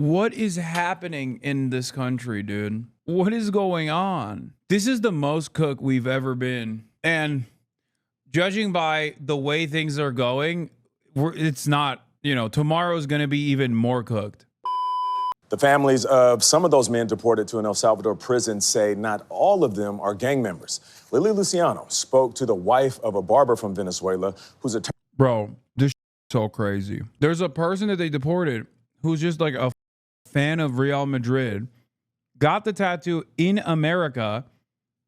What is happening in this country, dude? What is going on? This is the most cooked we've ever been. And judging by the way things are going, it's not, you know, tomorrow's going to be even more cooked. The families of some of those men deported to an El Salvador prison say not all of them are gang members. Lily Luciano spoke to the wife of a barber from Venezuela who's a... Bro, this is so crazy. There's a person that they deported who's just like a fan of Real Madrid, got the tattoo in America,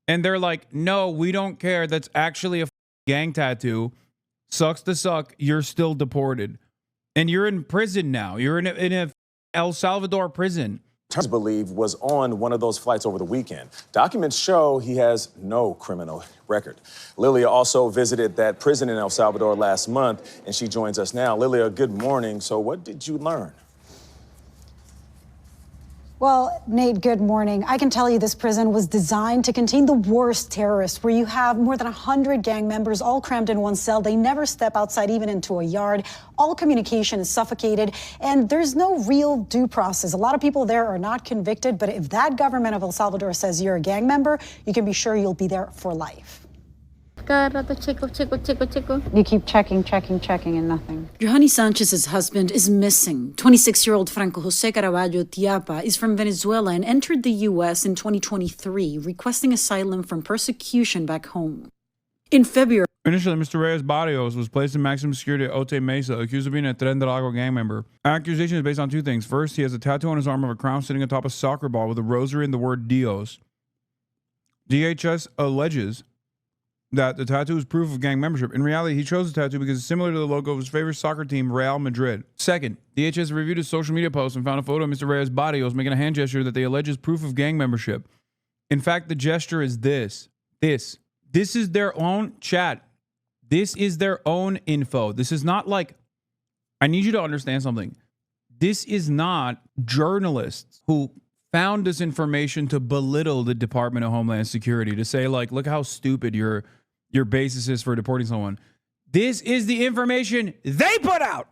and they're like, no, we don't care. That's actually a gang tattoo. Sucks to suck. You're still deported. And you're in prison now. You're in a El Salvador prison. Believe was on one of those flights over the weekend. Documents show he has no criminal record. Lilia also visited that prison in El Salvador last month, and she joins us now. Lilia, good morning. So what did you learn? Well, Nate, good morning. I can tell you this prison was designed to contain the worst terrorists, where you have more than 100 gang members all crammed in one cell. They never step outside, even into a yard. All communication is suffocated, and there's no real due process. A lot of people there are not convicted, but if that government of El Salvador says you're a gang member, you can be sure you'll be there for life. You keep checking, and nothing. Johanny Sanchez's husband is missing. 26-year-old Franco Jose Caraballo Tiapa is from Venezuela and entered the U.S. in 2023, requesting asylum from persecution back home. In February... Initially, Mr. Reyes Barrios was placed in maximum security at Otay Mesa, accused of being a Tren del Agua gang member. Accusation is based on two things. First, he has a tattoo on his arm of a crown sitting atop a soccer ball with a rosary and the word Dios. DHS alleges that the tattoo is proof of gang membership. In reality, he chose the tattoo because it's similar to the logo of his favorite soccer team, Real Madrid. Second, DHS reviewed his social media post and found a photo of Mr. Reyes Barrios making a hand gesture that they allege is proof of gang membership. In fact, the gesture is this. This is their own chat. This is their own info. This is not like, I need you to understand something. This is not journalists who found this information to belittle the Department of Homeland Security, to say like, look how stupid your basis is for deporting someone. This is the information they put out.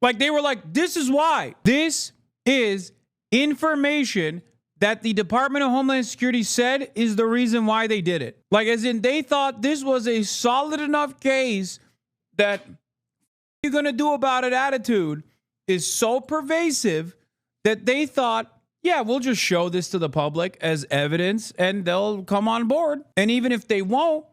Like they were like, this is why. This is information that the Department of Homeland Security said is the reason why they did it. Like as in they thought this was a solid enough case that you're going to do about it attitude is so pervasive that they thought, yeah, we'll just show this to the public as evidence and they'll come on board. And even if they won't,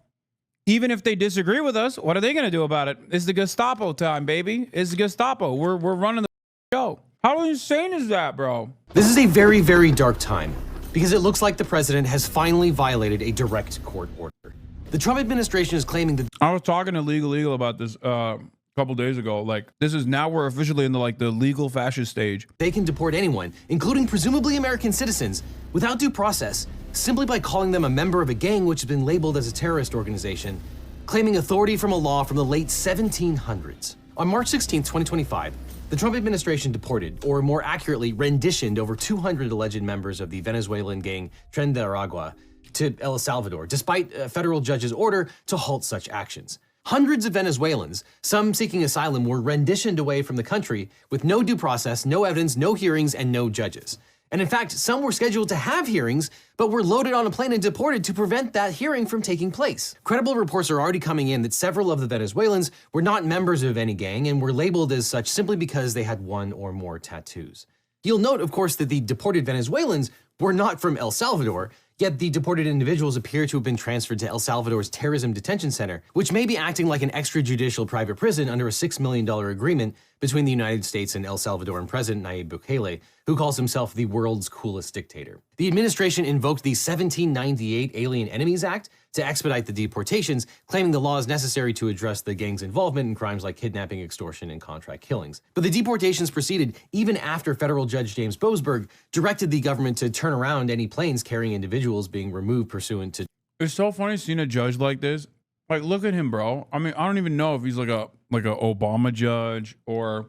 even if they disagree with us, what are they going to do about it? It's the Gestapo time, baby. It's the Gestapo. We're running the show. How insane is that, bro? This is a very, very dark time because it looks like the president has finally violated a direct court order. The Trump administration is claiming that... I was talking to Legal about this a couple days ago. Like, this is now we're officially in the legal fascist stage. They can deport anyone, including presumably American citizens, without due process, simply by calling them a member of a gang which has been labeled as a terrorist organization, claiming authority from a law from the late 1700s. On March 16, 2025, the Trump administration deported, or more accurately, renditioned over 200 alleged members of the Venezuelan gang Tren del Agua to El Salvador, despite a federal judge's order to halt such actions. Hundreds of Venezuelans, some seeking asylum, were renditioned away from the country with no due process, no evidence, no hearings, and no judges. And in fact, some were scheduled to have hearings, but were loaded on a plane and deported to prevent that hearing from taking place. Credible reports are already coming in that several of the Venezuelans were not members of any gang and were labeled as such simply because they had one or more tattoos. You'll note, of course, that the deported Venezuelans were not from El Salvador, yet the deported individuals appear to have been transferred to El Salvador's Terrorism Detention Center, which may be acting like an extrajudicial private prison under a $6 million agreement between the United States and El Salvadoran President Nayib Bukele, who calls himself the world's coolest dictator. The administration invoked the 1798 Alien Enemies Act to expedite the deportations, claiming the law is necessary to address the gang's involvement in crimes like kidnapping, extortion, and contract killings. But the deportations proceeded even after federal judge James Boasberg directed the government to turn around any planes carrying individuals being removed pursuant to... It's so funny seeing a judge like this. Like, look at him, bro. I mean, I don't even know if he's like a Obama judge or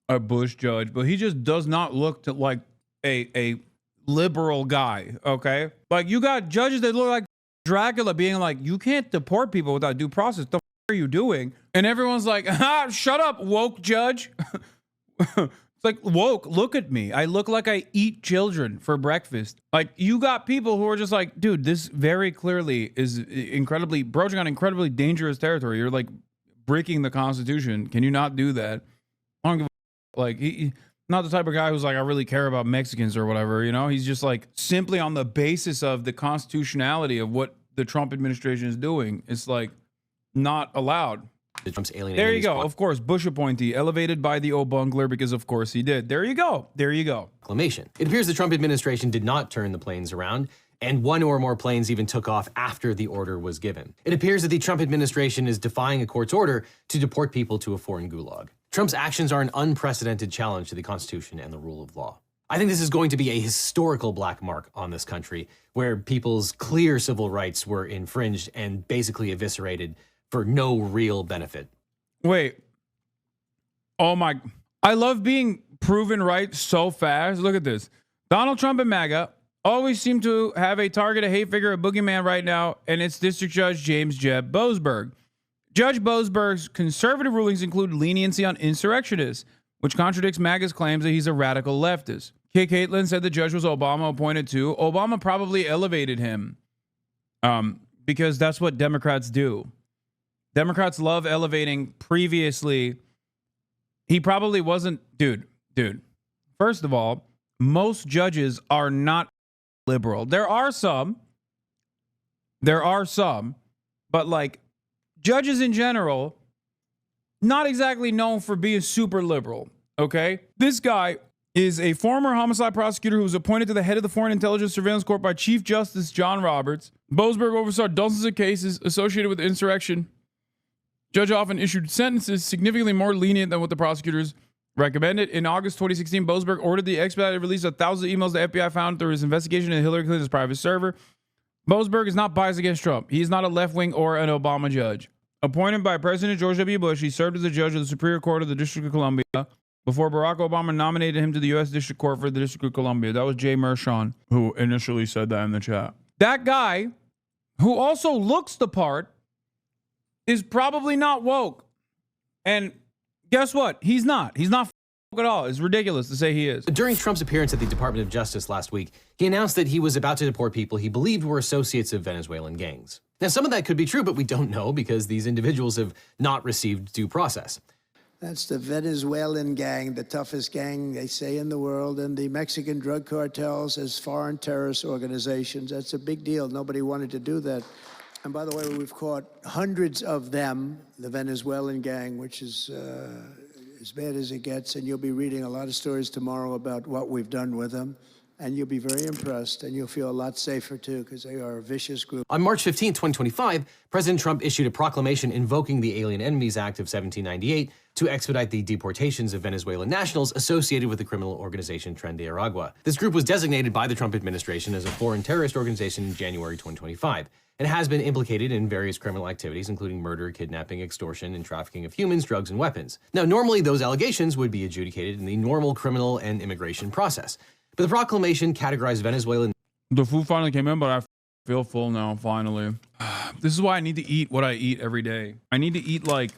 a Bush judge, but he just does not look like a liberal guy, okay? Like, you got judges that look like Dracula being like, you can't deport people without due process. The f are you doing? And everyone's like, shut up, woke judge. It's like, woke, look at me. I look like I eat children for breakfast. Like, you got people who are just like, dude, this very clearly is broaching on incredibly dangerous territory. You're like breaking the Constitution. Can you not do that? I don't give a like, he not the type of guy who's like, I really care about Mexicans or whatever, you know? He's just like, simply on the basis of the constitutionality of what the Trump administration is doing, it's like not allowed. Trump's alien there you go. Of course, Bush appointee, elevated by the O'Bungler because of course he did. There you go. There you go. Proclamation. It appears the Trump administration did not turn the planes around, and one or more planes even took off after the order was given. It appears that the Trump administration is defying a court's order to deport people to a foreign gulag. Trump's actions are an unprecedented challenge to the Constitution and the rule of law. I think this is going to be a historical black mark on this country, where people's clear civil rights were infringed and basically eviscerated for no real benefit. Wait. Oh my. I love being proven right so fast. Look at this. Donald Trump and MAGA always seem to have a target, a hate figure, a boogeyman right now, and it's District Judge James Jeb Boasberg. Judge Boasberg's conservative rulings include leniency on insurrectionists, which contradicts MAGA's claims that he's a radical leftist. Kay Caitlin said the judge was Obama appointed to. Obama probably elevated him because that's what Democrats do. Democrats love elevating previously. He probably wasn't, dude. First of all, most judges are not liberal. There are some, but like judges in general, not exactly known for being super liberal. Okay. This guy is a former homicide prosecutor who was appointed to the head of the Foreign Intelligence Surveillance Court by Chief Justice John Roberts. Boasberg oversaw dozens of cases associated with insurrection. Judge often issued sentences significantly more lenient than what the prosecutors recommended. In August 2016, Boasberg ordered the expedited release of thousands of emails the FBI found through his investigation into Hillary Clinton's private server. Boasberg is not biased against Trump. He is not a left-wing or an Obama judge. Appointed by President George W. Bush, he served as a judge of the Superior Court of the District of Columbia before Barack Obama nominated him to the U.S. District Court for the District of Columbia. That was Jay Mershon who initially said that in the chat. That guy, who also looks the part, is probably not woke. And guess what? He's not. He's not woke at all. It's ridiculous to say he is. During Trump's appearance at the Department of Justice last week, he announced that he was about to deport people he believed were associates of Venezuelan gangs. Now, some of that could be true, but we don't know because these individuals have not received due process. That's the Venezuelan gang, the toughest gang, they say, in the world, and the Mexican drug cartels as foreign terrorist organizations. That's a big deal. Nobody wanted to do that. And by the way, we've caught hundreds of them, the Venezuelan gang, which is as bad as it gets. And you'll be reading a lot of stories tomorrow about what we've done with them. And you'll be very impressed, and you'll feel a lot safer, too, because they are a vicious group. On March 15, 2025, President Trump issued a proclamation invoking the Alien Enemies Act of 1798 to expedite the deportations of Venezuelan nationals associated with the criminal organization Tren de Aragua. This group was designated by the Trump administration as a foreign terrorist organization in January 2025. And has been implicated in various criminal activities, including murder, kidnapping, extortion, and trafficking of humans, drugs, and weapons. Now, normally those allegations would be adjudicated in the normal criminal and immigration process. But the proclamation categorized Venezuelan... The food finally came in, but I feel full now, finally. This is why I need to eat what I eat every day. I need to eat like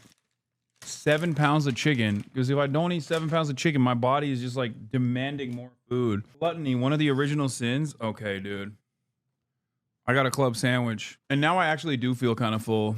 7 pounds of chicken, because if I don't eat 7 pounds of chicken, my body is just like demanding more food. Gluttony, one of the original sins? Okay, dude. I got a club sandwich, and now I actually do feel kind of full.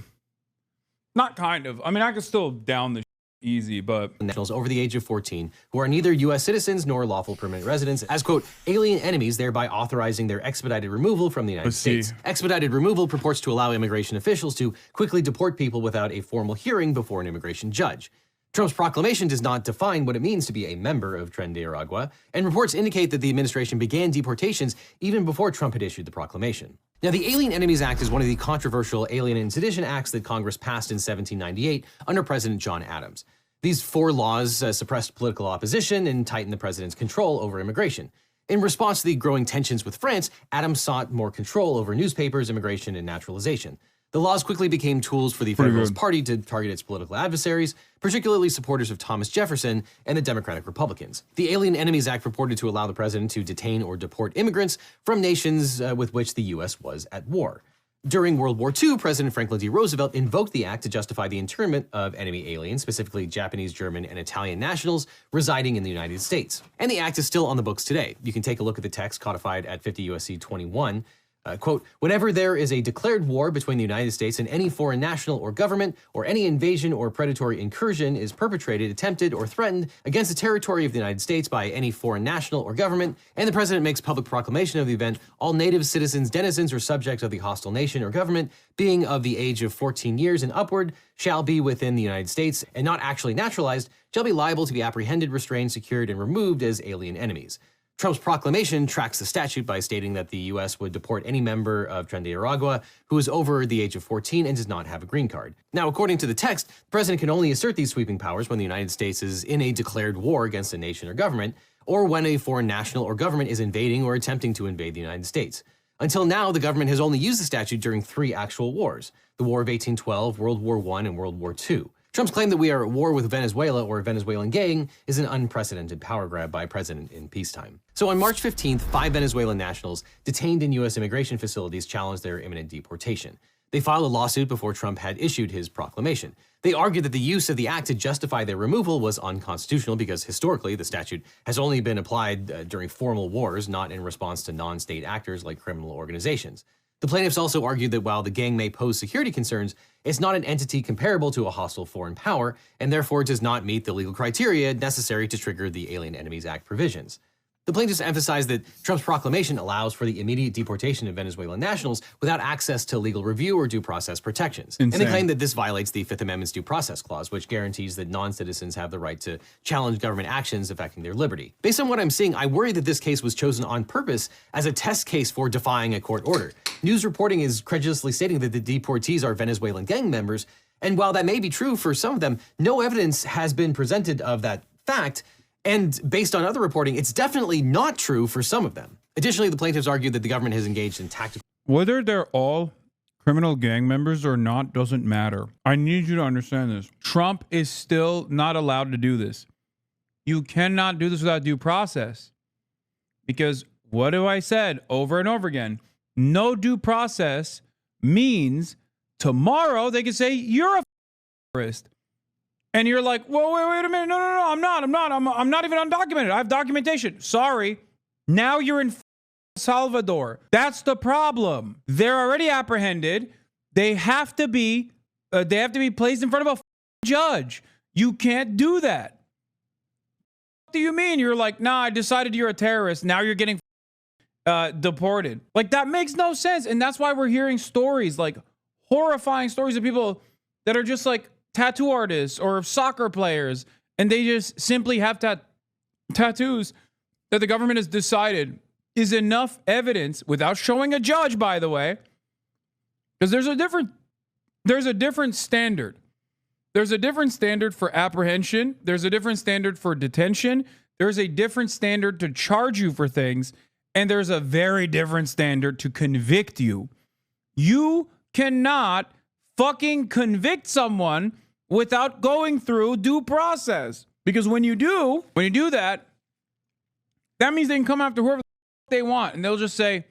Not kind of. I mean, I could still down the easy, but... Nationals over the age of 14 who are neither U.S. citizens nor lawful permanent residents as, quote, alien enemies, thereby authorizing their expedited removal from the United States. Expedited removal purports to allow immigration officials to quickly deport people without a formal hearing before an immigration judge. Trump's proclamation does not define what it means to be a member of Tren de Aragua, and reports indicate that the administration began deportations even before Trump had issued the proclamation. Now, the Alien Enemies Act is one of the controversial Alien and Sedition Acts that Congress passed in 1798 under President John Adams. These 4 laws suppressed political opposition and tightened the president's control over immigration. In response to the growing tensions with France, Adams sought more control over newspapers, immigration, and naturalization. The laws quickly became tools for the Federalist Party to target its political adversaries, particularly supporters of Thomas Jefferson and the Democratic Republicans. The Alien Enemies Act purported to allow the president to detain or deport immigrants from nations with which the U.S. was at war. During World War II, President Franklin D. Roosevelt invoked the act to justify the internment of enemy aliens, specifically Japanese, German, and Italian nationals residing in the United States. And the act is still on the books today. You can take a look at the text codified at 50 U.S.C. 21. Quote, whenever there is a declared war between the United States and any foreign national or government, or any invasion or predatory incursion is perpetrated, attempted, or threatened against the territory of the United States by any foreign national or government, and the President makes public proclamation of the event, all native citizens, denizens, or subjects of the hostile nation or government, being of the age of 14 years and upward, shall be within the United States, and not actually naturalized, shall be liable to be apprehended, restrained, secured, and removed as alien enemies. Trump's proclamation tracks the statute by stating that the U.S. would deport any member of Tren de Aragua who is over the age of 14 and does not have a green card. Now, according to the text, the president can only assert these sweeping powers when the United States is in a declared war against a nation or government, or when a foreign national or government is invading or attempting to invade the United States. Until now, the government has only used the statute during 3 actual wars: the War of 1812, World War I, and World War II. Trump's claim that we are at war with Venezuela or a Venezuelan gang is an unprecedented power grab by a president in peacetime. So on March 15th, 5 Venezuelan nationals detained in U.S. immigration facilities challenged their imminent deportation. They filed a lawsuit before Trump had issued his proclamation. They argued that the use of the act to justify their removal was unconstitutional because historically the statute has only been applied during formal wars, not in response to non-state actors like criminal organizations. The plaintiffs also argued that while the gang may pose security concerns, it's not an entity comparable to a hostile foreign power, and therefore does not meet the legal criteria necessary to trigger the Alien Enemies Act provisions. The plaintiffs emphasized that Trump's proclamation allows for the immediate deportation of Venezuelan nationals without access to legal review or due process protections. Insane. And they claim that this violates the Fifth Amendment's due process clause, which guarantees that non-citizens have the right to challenge government actions affecting their liberty. Based on what I'm seeing, I worry that this case was chosen on purpose as a test case for defying a court order. News reporting is credulously stating that the deportees are Venezuelan gang members, and while that may be true for some of them, no evidence has been presented of that fact. And based on other reporting, it's definitely not true for some of them. Additionally, the plaintiffs argued that the government has engaged in tactical... Whether they're all criminal gang members or not doesn't matter. I need you to understand this. Trump is still not allowed to do this. You cannot do this without due process. Because what have I said over and over again? No due process means tomorrow they can say you're a terrorist. And you're like, whoa, wait a minute. No, I'm not even undocumented. I have documentation. Sorry. Now you're in Salvador. That's the problem. They're already apprehended. They have to be placed in front of a judge. You can't do that. What do you mean? You're like, nah, I decided you're a terrorist. Now you're getting deported. Like, that makes no sense. And that's why we're hearing stories, like horrifying stories of people that are just like tattoo artists or soccer players, and they just simply have tattoos that the government has decided is enough evidence without showing a judge, by the way, because there's a different standard. There's a different standard for apprehension. There's a different standard for detention. There's a different standard to charge you for things. And there's a very different standard to convict you. You cannot fucking convict someone without going through due process. Because when you do that, that means they can come after whoever they want. And they'll just say,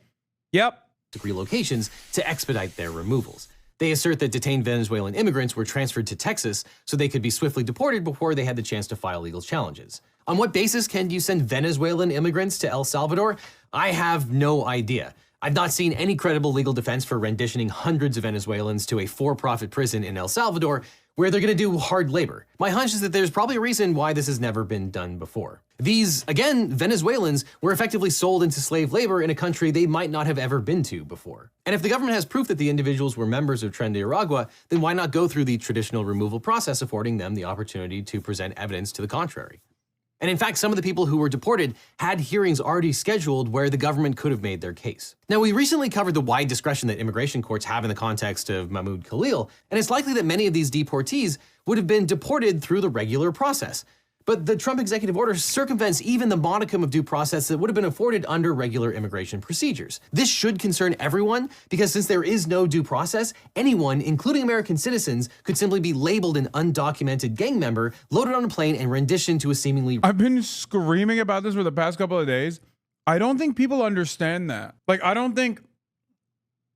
yep. Relocations to expedite their removals. They assert that detained Venezuelan immigrants were transferred to Texas so they could be swiftly deported before they had the chance to file legal challenges. On what basis can you send Venezuelan immigrants to El Salvador? I have no idea. I've not seen any credible legal defense for renditioning hundreds of Venezuelans to a for-profit prison in El Salvador where they're going to do hard labor. My hunch is that there's probably a reason why this has never been done before. These, again, Venezuelans were effectively sold into slave labor in a country they might not have ever been to before. And if the government has proof that the individuals were members of Tren de Aragua, then why not go through the traditional removal process, affording them the opportunity to present evidence to the contrary? And in fact, some of the people who were deported had hearings already scheduled where the government could have made their case. Now, we recently covered the wide discretion that immigration courts have in the context of Mahmoud Khalil, and it's likely that many of these deportees would have been deported through the regular process. But the Trump executive order circumvents even the modicum of due process that would have been afforded under regular immigration procedures. This should concern everyone because since there is no due process, anyone, including American citizens, could simply be labeled an undocumented gang member, loaded on a plane, and renditioned to a seemingly... I've been screaming about this for the past couple of days. I don't think people understand that. Like, I don't think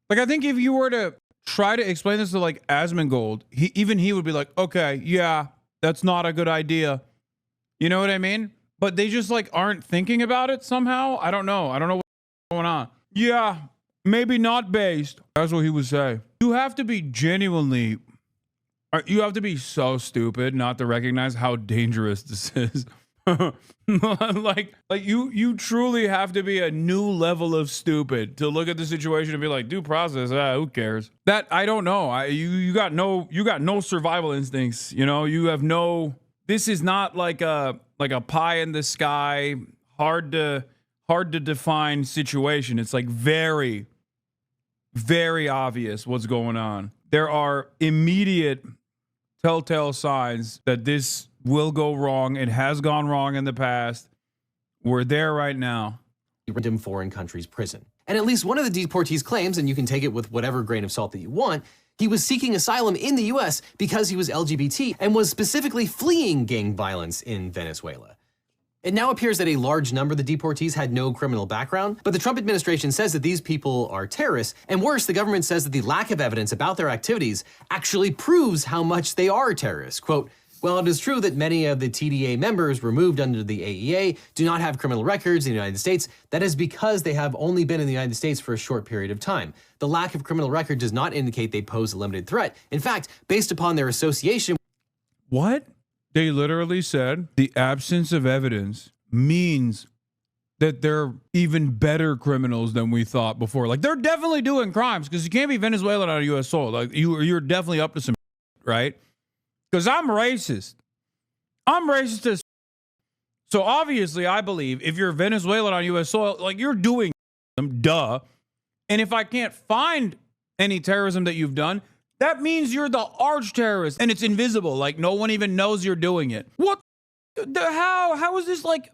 Like, I think if you were to try to explain this to like Asmongold, he would be like, okay, yeah, that's not a good idea. You know what I mean? But they just like aren't thinking about it somehow. I don't know. I don't know what's going on. Yeah, maybe not based. That's what he would say. You have to be genuinely, you have to be so stupid not to recognize how dangerous this is. like you truly have to be a new level of stupid to look at the situation and be like, due process, who cares? That I don't know. You got no survival instincts. You know, you have no. This is not like a pie in the sky, hard to define situation. It's like very, very obvious what's going on. There are immediate telltale signs that this will go wrong. It has gone wrong in the past. We're there right now. Random foreign country's prison. And at least one of the deportees claims, and you can take it with whatever grain of salt that you want, he was seeking asylum in the US because he was LGBT and was specifically fleeing gang violence in Venezuela. It now appears that a large number of the deportees had no criminal background, but the Trump administration says that these people are terrorists, and worse, the government says that the lack of evidence about their activities actually proves how much they are terrorists. Quote, "While it is true that many of the TDA members removed under the AEA do not have criminal records in the United States, that is because they have only been in the United States for a short period of time. The lack of criminal record does not indicate they pose a limited threat. In fact, based upon their association..." What? They literally said the absence of evidence means that they're even better criminals than we thought before. Like, they're definitely doing crimes because you can't be Venezuelan on U.S. soil. Like, you're definitely up to some right? Because I'm racist. I'm racist as so obviously I believe if you're Venezuelan on U.S. soil, like, you're doing them, duh. And if I can't find any terrorism that you've done, that means you're the arch terrorist and it's invisible. Like, no one even knows you're doing it. What the how is this like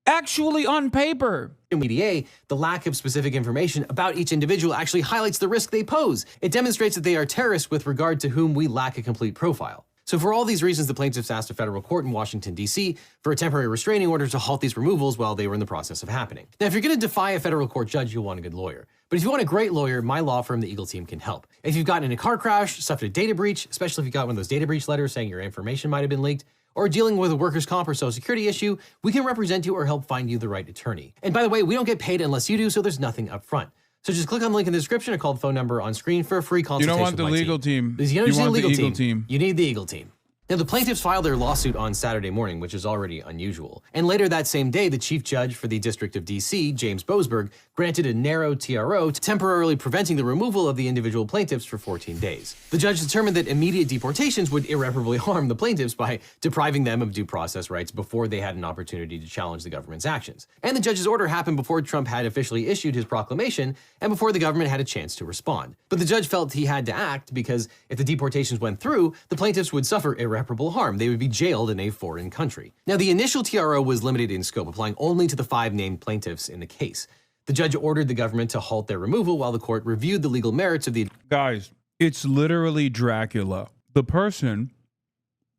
actually on paper? In EDA, the lack of specific information about each individual actually highlights the risk they pose. It demonstrates that they are terrorists with regard to whom we lack a complete profile. So for all these reasons, the plaintiffs asked a federal court in Washington, D.C. for a temporary restraining order to halt these removals while they were in the process of happening. Now, if you're going to defy a federal court judge, you'll want a good lawyer. But if you want a great lawyer, my law firm, the Eagle Team, can help. If you've gotten in a car crash, suffered a data breach, especially if you got one of those data breach letters saying your information might have been leaked, or dealing with a workers' comp or social security issue, we can represent you or help find you the right attorney. And by the way, we don't get paid unless you do, so there's nothing up front. So just click on the link in the description or call the phone number on screen for a free consultation. You don't want the legal team. You want the legal legal team. You need the Eagle Team. Now, the plaintiffs filed their lawsuit on Saturday morning, which is already unusual. And later that same day, the chief judge for the District of D.C., James Boasberg, granted a narrow TRO, temporarily preventing the removal of the individual plaintiffs for 14 days. The judge determined that immediate deportations would irreparably harm the plaintiffs by depriving them of due process rights before they had an opportunity to challenge the government's actions. And the judge's order happened before Trump had officially issued his proclamation and before the government had a chance to respond. But the judge felt he had to act because if the deportations went through, the plaintiffs would suffer irreparable harm. They would be jailed in a foreign country. Now, the initial TRO was limited in scope, applying only to the 5 named plaintiffs in the case. The judge ordered the government to halt their removal while the court reviewed the legal merits of the... Guys, it's literally Dracula. The person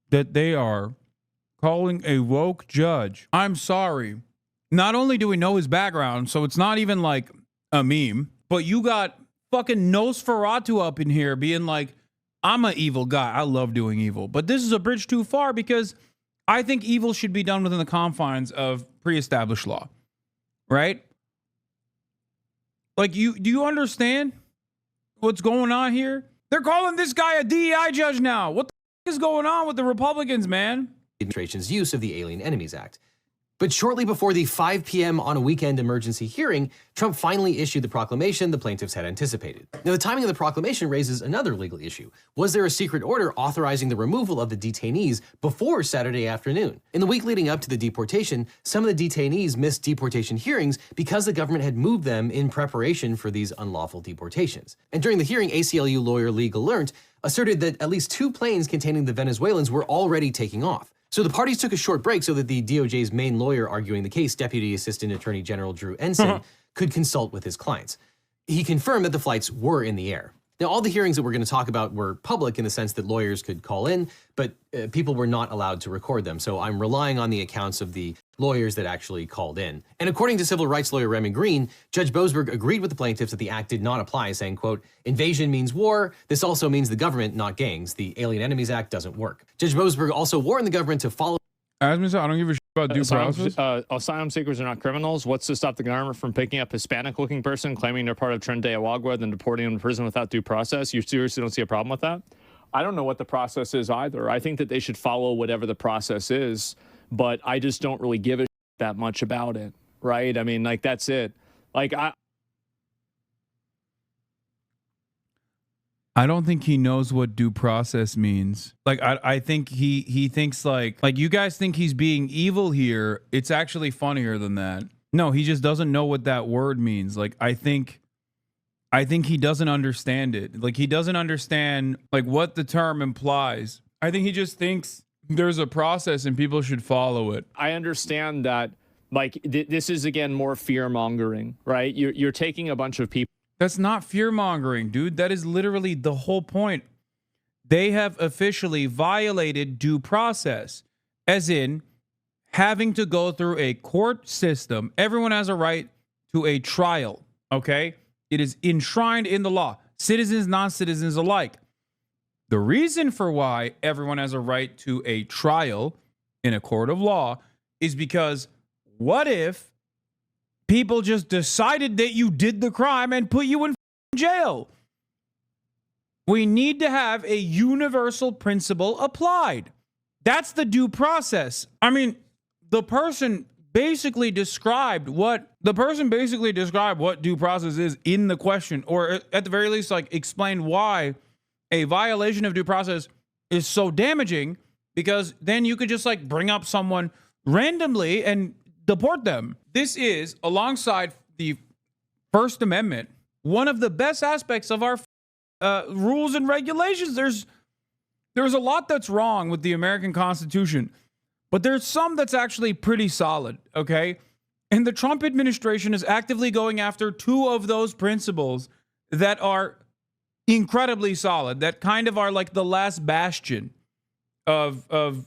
that they are calling a woke judge. I'm sorry. Not only do we know his background, so it's not even like a meme, but you got fucking Nosferatu up in here being like, I'm an evil guy. I love doing evil. But this is a bridge too far because I think evil should be done within the confines of pre-established law. Right? Like, do you understand what's going on here? They're calling this guy a DEI judge now. What the is going on with the Republicans, man? Administration's use of the Alien Enemies Act. But shortly before the 5 p.m. on a weekend emergency hearing, Trump finally issued the proclamation the plaintiffs had anticipated. Now, the timing of the proclamation raises another legal issue. Was there a secret order authorizing the removal of the detainees before Saturday afternoon? In the week leading up to the deportation, some of the detainees missed deportation hearings because the government had moved them in preparation for these unlawful deportations. And during the hearing, ACLU lawyer Lee Gallant asserted that at least 2 planes containing the Venezuelans were already taking off. So the parties took a short break so that the DOJ's main lawyer arguing the case, Deputy Assistant Attorney General Drew Ensign, could consult with his clients. He confirmed that the flights were in the air. Now, all the hearings that we're going to talk about were public in the sense that lawyers could call in, but people were not allowed to record them. So I'm relying on the accounts of the lawyers that actually called in. And according to civil rights lawyer Remy Green, Judge Boasberg agreed with the plaintiffs that the act did not apply, saying, quote, invasion means war. This also means the government, not gangs. The Alien Enemies Act doesn't work. Judge Boasberg also warned the government to follow. As I said, I don't give a shit about due process. Asylum seekers are not criminals. What's to stop the government from picking up Hispanic-looking person, claiming they're part of Tren de Agua, then deporting them to prison without due process? You seriously don't see a problem with that? I don't know what the process is either. I think that they should follow whatever the process is, but I just don't really give a shit that much about it, right? I mean, like, that's it. Like, I don't think he knows what due process means. Like, I think he thinks like you guys think he's being evil here. It's actually funnier than that. No, he just doesn't know what that word means. Like, I think he doesn't understand it. Like, he doesn't understand like what the term implies. I think he just thinks there's a process and people should follow it. I understand that, like, this is, again, more fear-mongering, right? You're taking a bunch of people. That's not fear-mongering, dude. That is literally the whole point. They have officially violated due process, as in having to go through a court system. Everyone has a right to a trial, okay? It is enshrined in the law, citizens, non-citizens alike. The reason for why everyone has a right to a trial in a court of law is because what if people just decided that you did the crime and put you in jail? We need to have a universal principle applied. That's the due process. I mean, the person basically described what due process is in the question, or at the very least, like, explain why a violation of due process is so damaging, because then you could just like bring up someone randomly and deport them. This is, alongside the First Amendment, one of the best aspects of our rules and regulations. There's a lot that's wrong with the American Constitution, but there's some that's actually pretty solid, okay? And the Trump administration is actively going after two of those principles that are incredibly solid, that kind of are like the last bastion of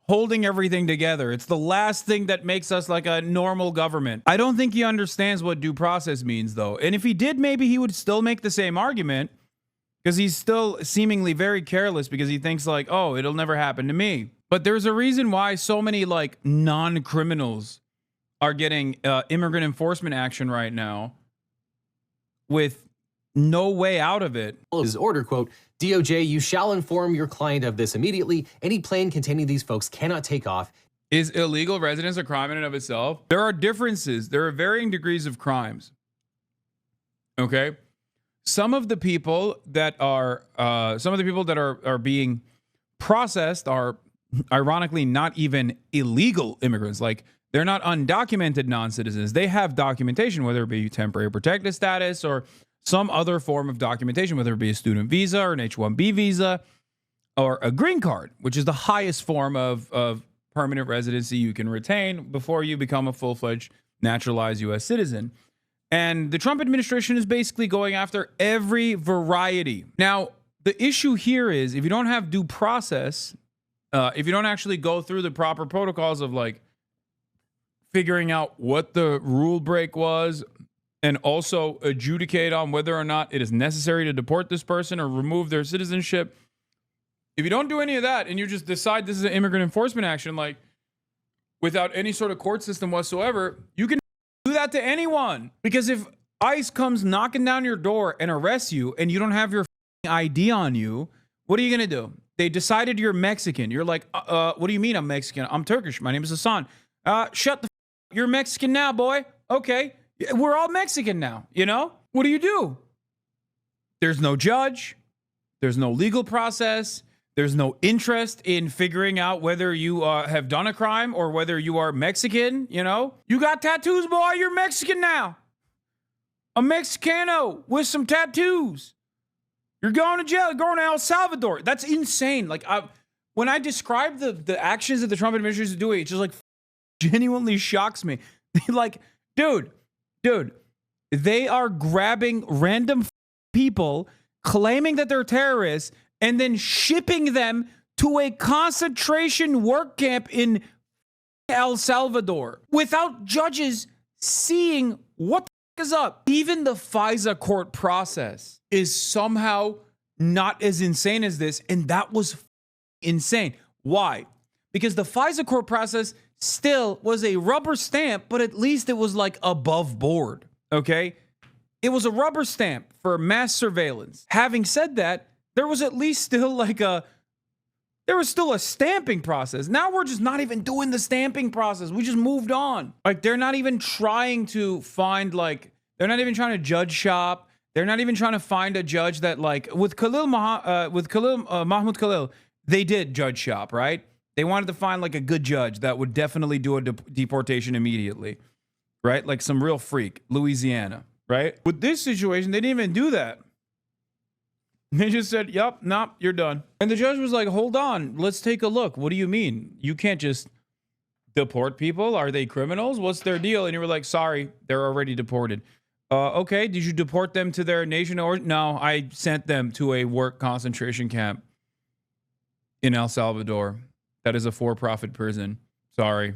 holding everything together. It's the last thing that makes us like a normal government. I don't think he understands what due process means, though. And if he did, maybe he would still make the same argument, because he's still seemingly very careless, because he thinks like, oh, it'll never happen to me. But there's a reason why so many like non-criminals are getting immigrant enforcement action right now with no way out of it. His order, quote, DOJ, you shall inform your client of this immediately. Any plane containing these folks cannot take off. Is illegal residence a crime in and of itself? There are differences. There are varying degrees of crimes. Okay? Some of the people that are being processed are ironically not even illegal immigrants. Like, they're not undocumented non-citizens. They have documentation, whether it be temporary protected status or some other form of documentation, whether it be a student visa or an H-1B visa or a green card, which is the highest form of permanent residency you can retain before you become a full-fledged naturalized U.S. citizen. And the Trump administration is basically going after every variety. Now, the issue here is if you don't have due process, if you don't actually go through the proper protocols of like figuring out what the rule break was, and also adjudicate on whether or not it is necessary to deport this person or remove their citizenship. If you don't do any of that and you just decide this is an immigrant enforcement action, like without any sort of court system whatsoever, you can do that to anyone. Because if ICE comes knocking down your door and arrests you and you don't have your ID on you, what are you going to do? They decided you're Mexican. You're like, what do you mean I'm Mexican? I'm Turkish. My name is Hasan. Shut the f***. You're Mexican now, boy. Okay. We're all Mexican now, you know? What do? There's no judge. There's no legal process. There's no interest in figuring out whether you have done a crime or whether you are Mexican, you know? You got tattoos, boy. You're Mexican now. A Mexicano with some tattoos. You're going to jail. You're going to El Salvador. That's insane. Like, when I describe the actions that the Trump administration is doing, it just like genuinely shocks me. Like, dude, they are grabbing random people, claiming that they're terrorists, and then shipping them to a concentration work camp in El Salvador without judges seeing what the f is up. Even the FISA court process is somehow not as insane as this, and that was insane. Why? Because the FISA court process still was a rubber stamp, but at least it was like above board, okay? It was a rubber stamp for mass surveillance. Having said that, there was at least still like there was still a stamping process. Now we're just not even doing the stamping process. We just moved on. Like, they're not even trying to find, like, they're not even trying to judge shop. They're not even trying to find a judge that, like, with Mahmoud Khalil, they did judge shop, right? They wanted to find, like, a good judge that would definitely do a deportation immediately, right? Like some real freak, Louisiana, right? With this situation, they didn't even do that. They just said, yup, nope, you're done. And the judge was like, hold on, let's take a look. What do you mean? You can't just deport people? Are they criminals? What's their deal? And you were like, sorry, they're already deported. Okay, did you deport them to their nation? Or no, I sent them to a work concentration camp in El Salvador. That is a for-profit prison. Sorry.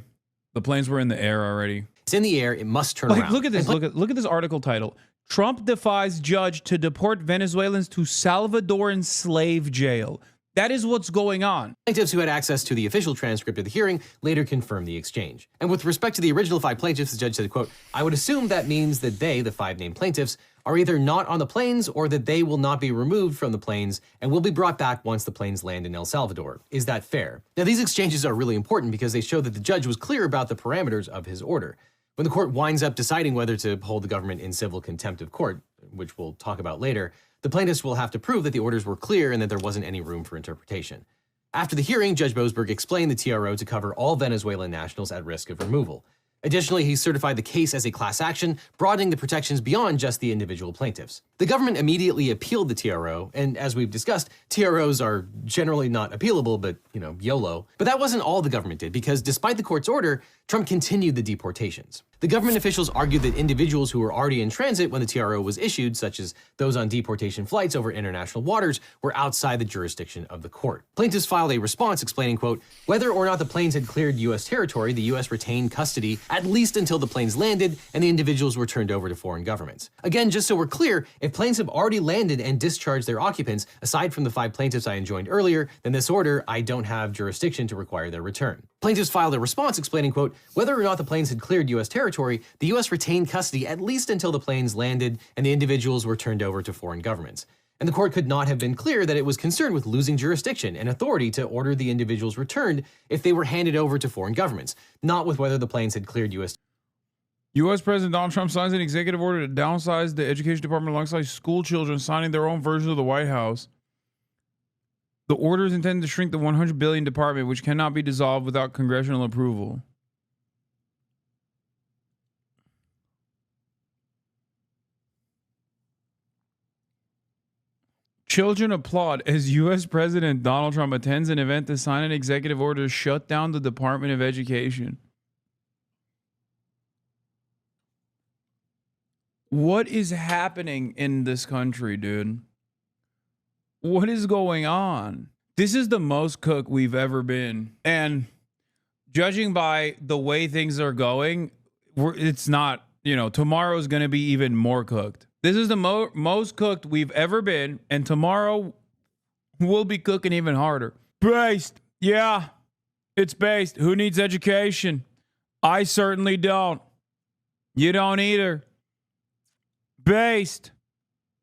The planes were in the air already. It's in the air, it must turn around. Look at this, look at this article title. Trump defies judge to deport Venezuelans to Salvadoran slave jail. That is what's going on. Plaintiffs who had access to the official transcript of the hearing later confirmed the exchange. And with respect to the original 5 plaintiffs, the judge said, quote, I would assume that means that they, the 5 named plaintiffs, are either not on the planes or that they will not be removed from the planes and will be brought back once the planes land in El Salvador. Is that fair? Now, these exchanges are really important because they show that the judge was clear about the parameters of his order. When the court winds up deciding whether to hold the government in civil contempt of court, which we'll talk about later, the plaintiffs will have to prove that the orders were clear and that there wasn't any room for interpretation. After the hearing, Judge Boasberg explained the TRO to cover all Venezuelan nationals at risk of removal. Additionally, he certified the case as a class action, broadening the protections beyond just the individual plaintiffs. The government immediately appealed the TRO, and as we've discussed, TROs are generally not appealable, but, YOLO. But that wasn't all the government did, because despite the court's order, Trump continued the deportations. The government officials argued that individuals who were already in transit when the TRO was issued, such as those on deportation flights over international waters, were outside the jurisdiction of the court. Plaintiffs filed a response explaining, quote, whether or not the planes had cleared U.S. territory, the U.S. retained custody at least until the planes landed and the individuals were turned over to foreign governments. Again, just so we're clear, if planes have already landed and discharged their occupants, aside from the 5 plaintiffs I enjoined earlier, then this order, I don't have jurisdiction to require their return. Plaintiffs filed a response explaining, quote, whether or not the planes had cleared U.S. territory, the U.S. retained custody at least until the planes landed and the individuals were turned over to foreign governments. And the court could not have been clear that it was concerned with losing jurisdiction and authority to order the individuals returned if they were handed over to foreign governments, not with whether the planes had cleared U.S. U.S. President Donald Trump signs an executive order to downsize the Education Department alongside school children signing their own version of the White House. The order is intended to shrink the $100 billion department, which cannot be dissolved without congressional approval. Children applaud as U.S. President Donald Trump attends an event to sign an executive order to shut down the Department of Education. What is happening in this country, dude? What is going on? This is the most cooked we've ever been. And judging by the way things are going, it's not, tomorrow's going to be even more cooked. This is the most cooked we've ever been. And tomorrow we'll be cooking even harder. Based. Yeah, it's based. Who needs education? I certainly don't. You don't either. Based.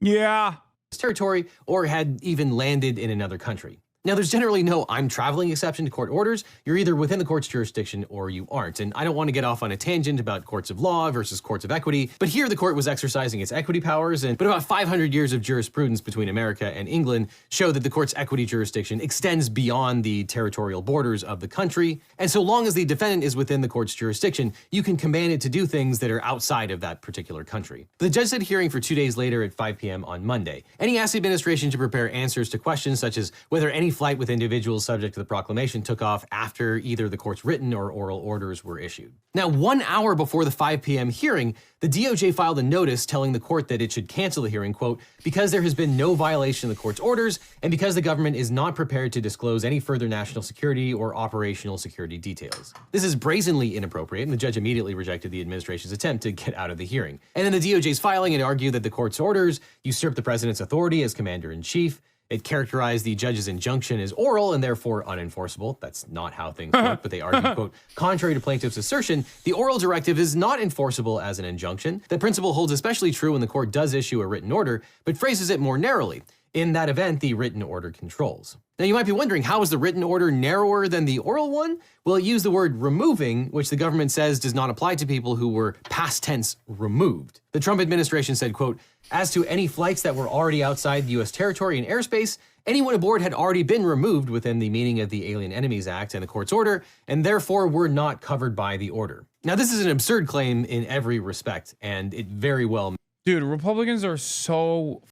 Yeah. Territory or had even landed in another country. Now, there's generally no I'm traveling exception to court orders. You're either within the court's jurisdiction or you aren't. And I don't want to get off on a tangent about courts of law versus courts of equity, but here the court was exercising its equity powers, but about 500 years of jurisprudence between America and England show that the court's equity jurisdiction extends beyond the territorial borders of the country. And so long as the defendant is within the court's jurisdiction, you can command it to do things that are outside of that particular country. The judge set a hearing for 2 days later at 5 p.m. on Monday, and he asked the administration to prepare answers to questions such as whether any flight with individuals subject to the proclamation took off after either the court's written or oral orders were issued. Now, 1 hour before the 5 p.m. hearing, the DOJ filed a notice telling the court that it should cancel the hearing, quote, because there has been no violation of the court's orders and because the government is not prepared to disclose any further national security or operational security details. This is brazenly inappropriate, and the judge immediately rejected the administration's attempt to get out of the hearing. And in the DOJ's filing, it argued that the court's orders usurped the president's authority as commander-in-chief. It characterized the judge's injunction as oral and therefore unenforceable. That's not how things work, but they argued, quote, contrary to plaintiff's assertion, the oral directive is not enforceable as an injunction. That principle holds especially true when the court does issue a written order, but phrases it more narrowly. In that event, the written order controls. Now, you might be wondering, how is the written order narrower than the oral one? Well, it used the word removing, which the government says does not apply to people who were past tense removed. The Trump administration said, quote, as to any flights that were already outside the U.S. territory and airspace, anyone aboard had already been removed within the meaning of the Alien Enemies Act and the court's order, and therefore were not covered by the order. Now, this is an absurd claim in every respect, and it very well... Dude, Republicans are so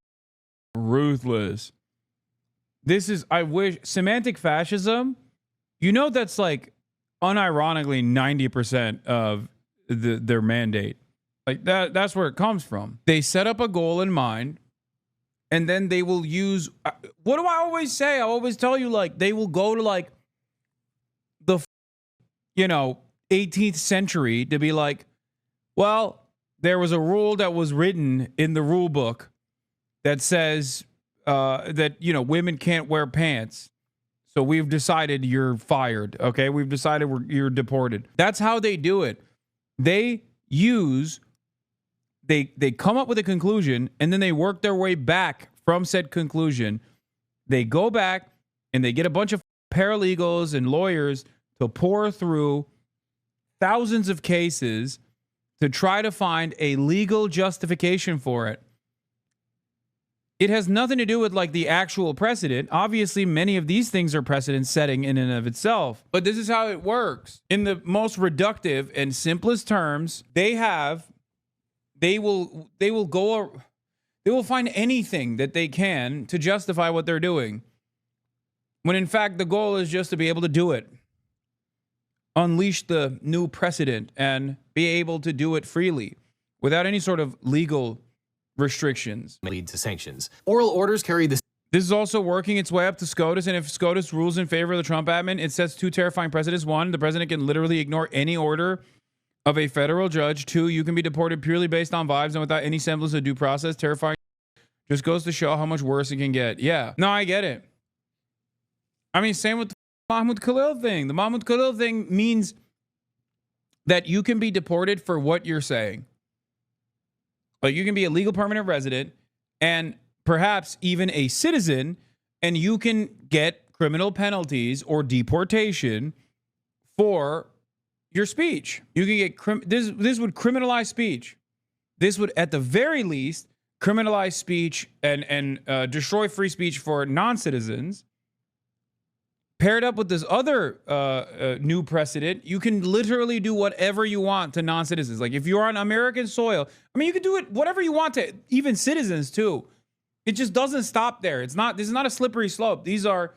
ruthless. This is, I wish, semantic fascism, you know, that's like unironically 90% of their mandate. Like that's where it comes from. They set up a goal in mind, and then they will use, what do I always say? I always tell you, like, they will go to like the, 18th century to be like, well, there was a rule that was written in the rule book that says that, women can't wear pants. So we've decided you're fired. Okay. We've decided you're deported. That's how they do it. They come up with a conclusion and then they work their way back from said conclusion. They go back and they get a bunch of paralegals and lawyers to pour through thousands of cases to try to find a legal justification for it. It has nothing to do with like the actual precedent. Obviously, many of these things are precedent setting in and of itself. But this is how it works. In the most reductive and simplest terms, they will find anything that they can to justify what they're doing. When in fact, the goal is just to be able to do it. Unleash the new precedent and be able to do it freely without any sort of legal restrictions. Lead to sanctions. Oral orders carry this. This is also working its way up to SCOTUS, and if SCOTUS rules in favor of the Trump admin, it sets two terrifying precedents. One, the president can literally ignore any order of a federal judge. Two, you can be deported purely based on vibes and without any semblance of due process. Terrifying. Just goes to show how much worse it can get. Yeah. No, I get it. I mean, same with the Mahmoud Khalil thing. The Mahmoud Khalil thing means that you can be deported for what you're saying. Like, you can be a legal permanent resident and perhaps even a citizen, and you can get criminal penalties or deportation for your speech. You can get this would criminalize speech. This would, at the very least, criminalize speech and destroy free speech for non-citizens. Paired up with this other new precedent, you can literally do whatever you want to non-citizens. Like, if you're on American soil, I mean, you can do it whatever you want to even citizens too. It just doesn't stop there. This is not a slippery slope. These are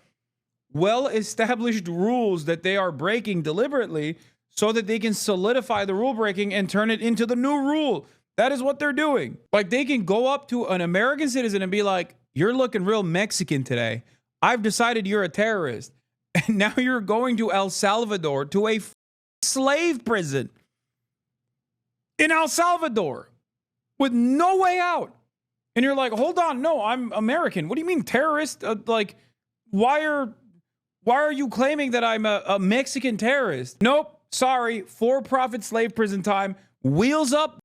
well-established rules that they are breaking deliberately so that they can solidify the rule breaking and turn it into the new rule. That is what they're doing. Like, they can go up to an American citizen and be like, you're looking real Mexican today. I've decided you're a terrorist. And now you're going to El Salvador to a slave prison in El Salvador with no way out. And you're like, hold on, no, I'm American. What do you mean terrorist? Why are you claiming that I'm a Mexican terrorist? Nope, sorry, for-profit slave prison time. Wheels up,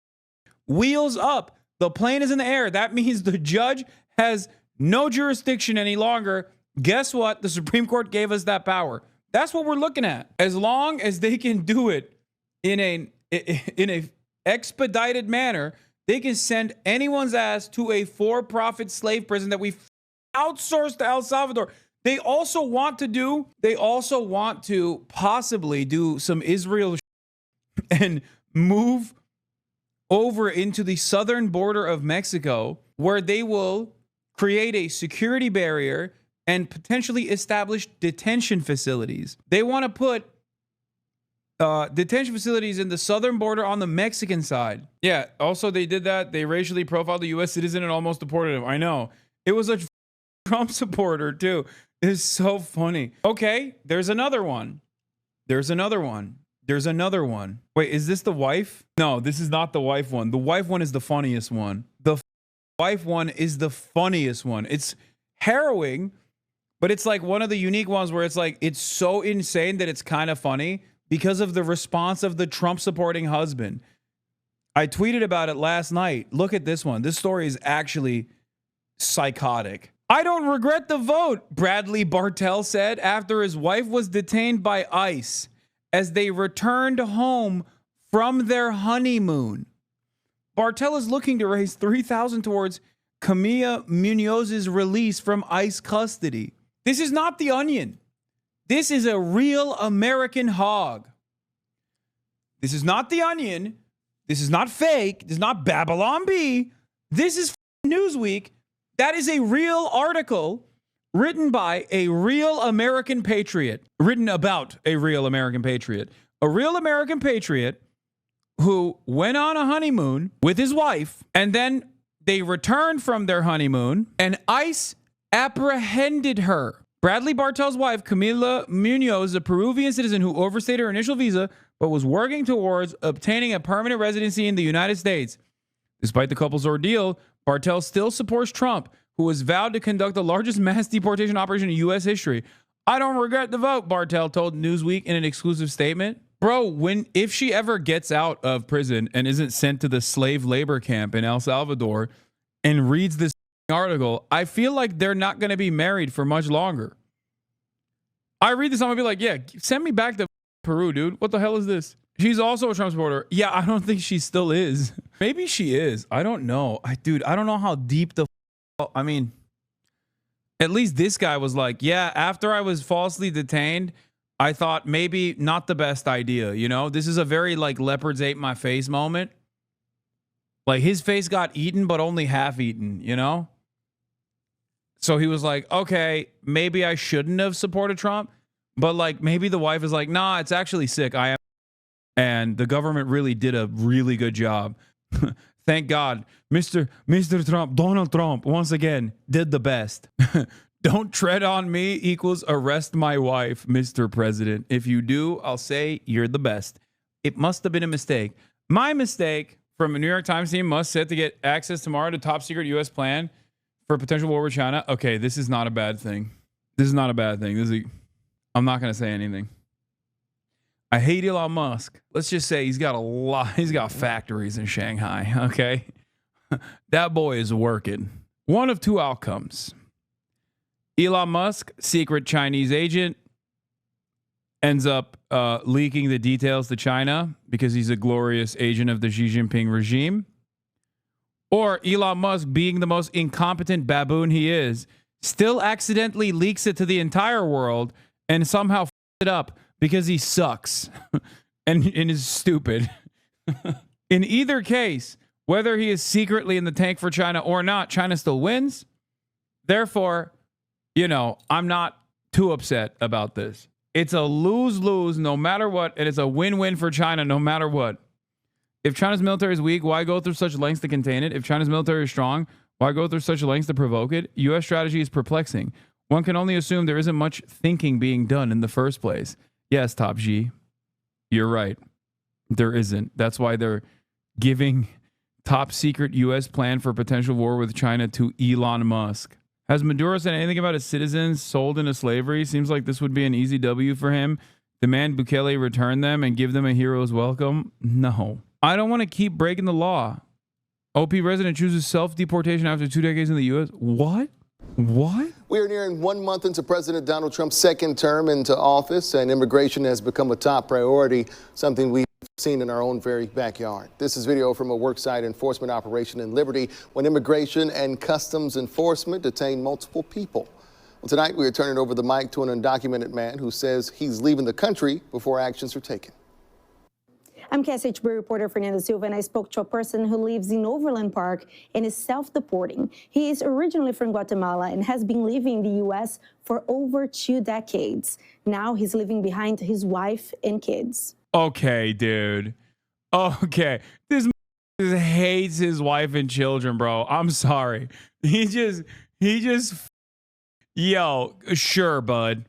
wheels up. The plane is in the air. That means the judge has no jurisdiction any longer. Guess what? The Supreme Court gave us that power. That's what we're looking at. As long as they can do it in a expedited manner, they can send anyone's ass to a for-profit slave prison that we outsourced to El Salvador. They also want to possibly do some Israel and move over into the southern border of Mexico, where they will create a security barrier and potentially establish detention facilities. They want to put detention facilities in the southern border on the Mexican side. Yeah, also they did that. They racially profiled the U.S. citizen and almost deported him. I know. It was a Trump supporter, too. It's so funny. Okay, there's another one. There's another one. There's another one. Wait, is this the wife? No, this is not the wife one. The wife one is the funniest one. The wife one is the funniest one. It's harrowing, but it's like one of the unique ones where it's like, it's so insane that it's kind of funny because of the response of the Trump supporting husband. I tweeted about it last night. Look at this one. This story is actually psychotic. I don't regret the vote, Bradley Bartell said after his wife was detained by ICE as they returned home from their honeymoon. Bartell is looking to raise $3,000 towards Camilla Munoz's release from ICE custody. This is not The Onion. This is a real American hog. This is not The Onion. This is not fake. This is not Babylon Bee. This is Newsweek. That is a real article written by a real American patriot, written about a real American patriot. A real American patriot who went on a honeymoon with his wife, and then they returned from their honeymoon, and ICE apprehended her. Bradley Bartell's wife, Camila Munoz, a Peruvian citizen who overstayed her initial visa, but was working towards obtaining a permanent residency in the United States. Despite the couple's ordeal, Bartell still supports Trump, who has vowed to conduct the largest mass deportation operation in U.S. history. I don't regret the vote, Bartell told Newsweek in an exclusive statement. Bro, if she ever gets out of prison and isn't sent to the slave labor camp in El Salvador and reads this article, I feel like they're not going to be married for much longer. I read this, I'm going to be like, yeah, send me back to Peru, dude. What the hell is this? She's also a Trump supporter. Yeah, I don't think she still is. Maybe she is. I don't know. Dude, I don't know how deep I mean, at least this guy was like, yeah, after I was falsely detained, I thought maybe not the best idea. You know, this is a very like leopards ate my face moment. Like his face got eaten, but only half eaten, you know? So he was like, okay, maybe I shouldn't have supported Trump, but like maybe the wife is like, nah, it's actually sick. I am. And the government really did a really good job. Thank God. Mr. Trump, Donald Trump, once again, did the best. Don't tread on me equals arrest my wife, Mr. President. If you do, I'll say you're the best. It must have been a mistake. My mistake from a New York Times team, Musk set to get access tomorrow to top secret U.S. plan for potential war with China. Okay, this is not a bad thing. This is not a bad thing. I'm not going to say anything. I hate Elon Musk. Let's just say he's got a lot. He's got factories in Shanghai. Okay. That boy is working. One of two outcomes. Elon Musk, secret Chinese agent, ends up leaking the details to China because he's a glorious agent of the Xi Jinping regime. Or Elon Musk, being the most incompetent baboon he is, still accidentally leaks it to the entire world and somehow f***s it up because he sucks and is stupid. In either case, whether he is secretly in the tank for China or not, China still wins. Therefore, you know, I'm not too upset about this. It's a lose-lose no matter what, and it's a win-win for China no matter what. If China's military is weak, why go through such lengths to contain it? If China's military is strong, why go through such lengths to provoke it? U.S. strategy is perplexing. One can only assume there isn't much thinking being done in the first place. Yes, Top G, you're right. There isn't. That's why they're giving top secret U.S. plan for potential war with China to Elon Musk. Has Maduro said anything about his citizens sold into slavery? Seems like this would be an easy W for him. Demand Bukele return them and give them a hero's welcome? No. I don't want to keep breaking the law. OP resident chooses self-deportation after 2 decades in the U.S. What? What? We are nearing 1 month into President Donald Trump's second term into office, and immigration has become a top priority, something we've seen in our own very backyard. This is video from a worksite enforcement operation in Liberty when immigration and customs enforcement detained multiple people. Well, tonight we are turning over the mic to an undocumented man who says he's leaving the country before actions are taken. I'm KSHB reporter Fernanda Silva, and I spoke to a person who lives in Overland Park and is self-deporting. He is originally from Guatemala and has been living in the U.S. for over 2 decades. Now he's living behind his wife and kids. Okay, dude. Okay. This hates his wife and children, bro. I'm sorry. He just, yo, sure, bud.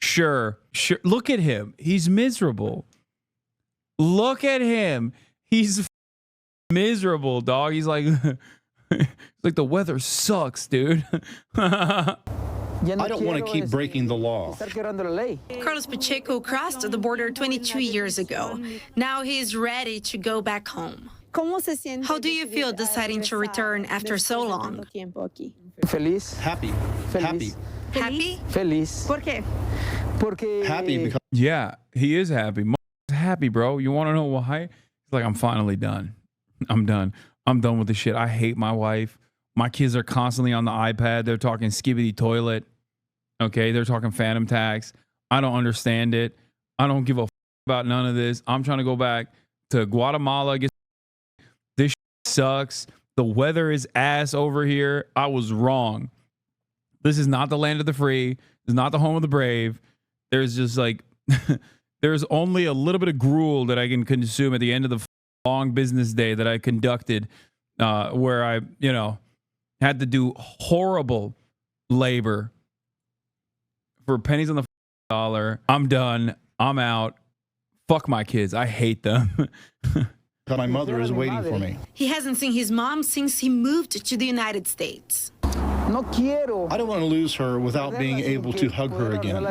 Sure. Look at him. He's miserable. Look at him. He's miserable, dog. He's like, like the weather sucks, dude. I don't want to keep breaking the law. Carlos Pacheco crossed the border 22 years ago. Now he's ready to go back home. How do you feel deciding to return after so long? Happy. Happy. Happy? ¿Por qué? Happy because Yeah, he is happy. Happy, bro. You want to know why? He's like, I'm finally done. I'm done. I'm done with this shit. I hate my wife. My kids are constantly on the iPad. They're talking skibbity toilet. Okay, they're talking phantom tax. I don't understand it. I don't give a about none of this. I'm trying to go back to Guatemala. This sucks. The weather is ass over here. I was wrong. This is not the land of the free. It's not the home of the brave. There's just like, there's only a little bit of gruel that I can consume at the end of the long business day that I conducted, where I, had to do horrible labor for pennies on the dollar. I'm done. I'm out. Fuck my kids. I hate them. my mother is waiting for me. He hasn't seen his mom since he moved to the United States. I don't want to lose her without being able to hug her again.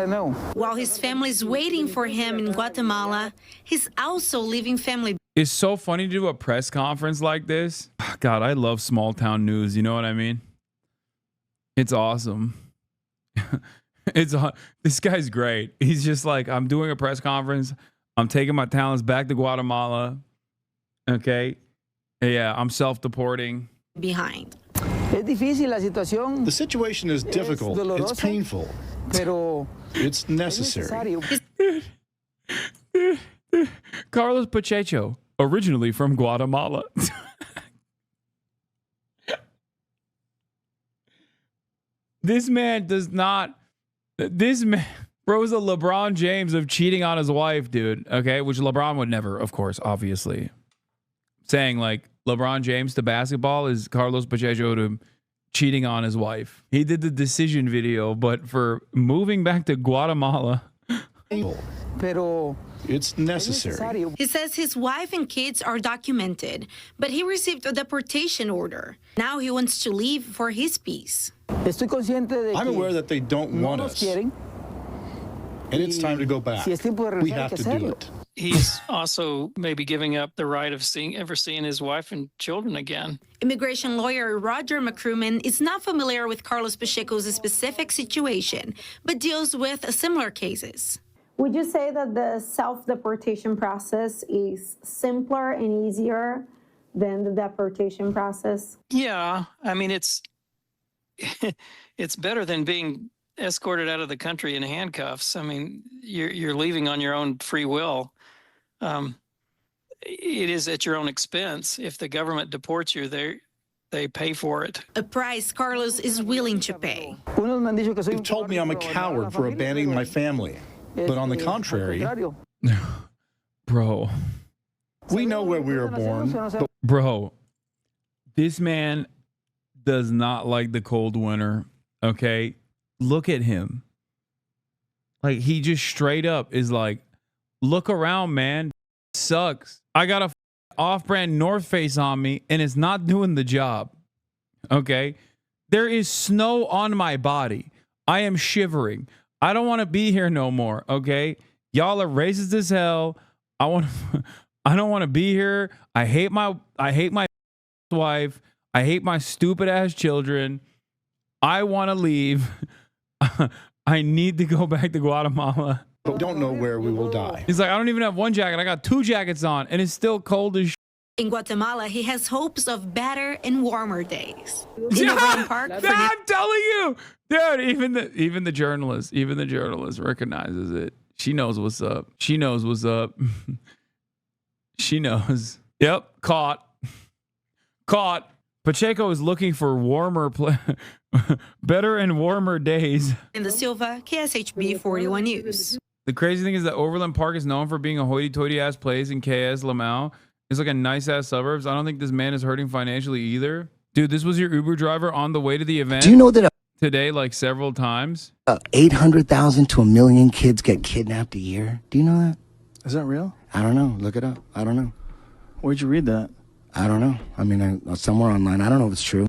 While his family's waiting for him in Guatemala, he's also leaving family. It's so funny to do a press conference like this. God, I love small town news. You know what I mean? It's awesome. This guy's great. He's just like, I'm doing a press conference. I'm taking my talents back to Guatemala. Okay. Yeah, I'm self-deporting. Behind. The situation is difficult. It's painful. It's necessary. Carlos Pacheco, originally from Guatemala. This man, bro's a LeBron James of cheating on his wife, dude. Okay, which LeBron would never, of course, obviously. Saying like LeBron James to basketball is Carlos Pacheco to cheating on his wife. He did the decision video, but for moving back to Guatemala. It's necessary. He says his wife and kids are documented, but he received a deportation order. Now he wants to leave for his peace. I'm aware that they don't want us. And it's time to go back. We have to do it. He's also maybe giving up the right of ever seeing his wife and children again. Immigration lawyer Roger McCruman is not familiar with Carlos Pacheco's specific situation, but deals with similar cases. Would you say that the self-deportation process is simpler and easier than the deportation process? Yeah, I mean, it's better than being escorted out of the country in handcuffs. I mean, you're leaving on your own free will. It is at your own expense. If the government deports you, they pay for it. A price Carlos is willing to pay. They've told me I'm a coward for abandoning my family. But on the contrary, bro, we know where we were born. Bro, this man does not like the cold winter. Okay, look at him. Like, he just straight up is like, look around, man. Sucks. I got a off-brand North Face on me and it's not doing the job. Okay, there is snow on my body. I am shivering. I don't want to be here no more. Okay, y'all are racist as hell. I don't want to be here. I hate my wife. I hate my stupid ass children. I want to leave. I need to go back to Guatemala. But don't know where we will die. He's like, I don't even have one jacket. I got 2 jackets on and it's still cold as shit. In Guatemala, he has hopes of better and warmer days. Yeah, I'm telling you, dude. Even the journalist recognizes it. She knows what's up. She knows what's up. She knows. Yep, caught. Caught. Pacheco is looking for better and warmer days. In the Silva, KSHB 41 News. The crazy thing is that Overland Park is known for being a hoity-toity ass place, and KS Lamau is like a nice ass suburbs. I don't think this man is hurting financially either. Dude, this was your Uber driver on the way to the event. Do you know that today, like several times? 800,000 to 1 million kids get kidnapped a year? Do you know that? Is that real? I don't know. Look it up. I don't know. Where'd you read that? I don't know. I mean, somewhere online. I don't know if it's true.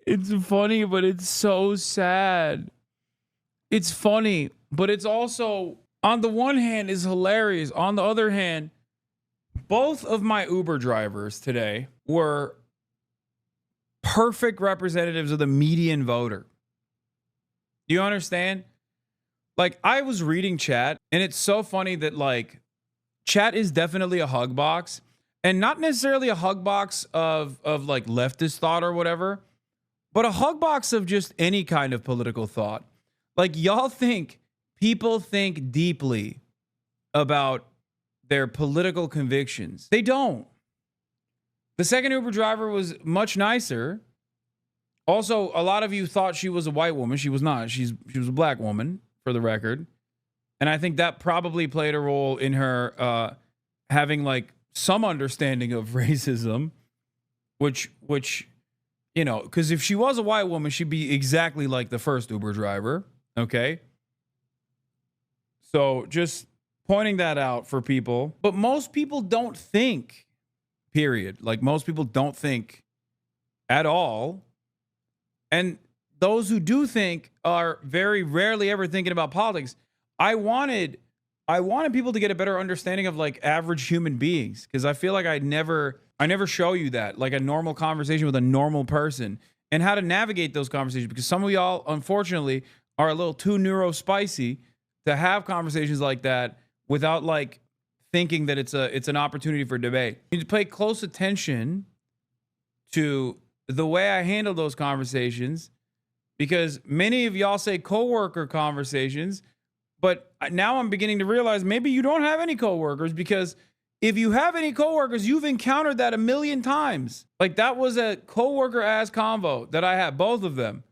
It's funny, but it's so sad. It's funny, but it's also, on the one hand, is hilarious. On the other hand, both of my Uber drivers today were perfect representatives of the median voter. Do you understand? Like, I was reading chat, and it's so funny that, like, chat is definitely a hug box, and not necessarily a hug box of like leftist thought or whatever, but a hug box of just any kind of political thought. Like, y'all think people think deeply about their political convictions. They don't. The second Uber driver was much nicer. Also, a lot of you thought she was a white woman. She was not. She was a black woman, for the record. And I think that probably played a role in her having like some understanding of racism, which you know, because if she was a white woman, she'd be exactly like the first Uber driver. Okay. So just pointing that out for people. But most people don't think, period. Like, most people don't think at all. And those who do think are very rarely ever thinking about politics. I wanted people to get a better understanding of like average human beings, because I feel like I never show you that, like a normal conversation with a normal person and how to navigate those conversations, because some of y'all unfortunately are a little too neurospicy to have conversations like that without like thinking that it's an opportunity for debate. You need to pay close attention to the way I handle those conversations, because many of y'all say coworker conversations. But now I'm beginning to realize maybe you don't have any coworkers, because if you have any coworkers, you've encountered that a million times. Like, that was a coworker ass convo that I had, both of them.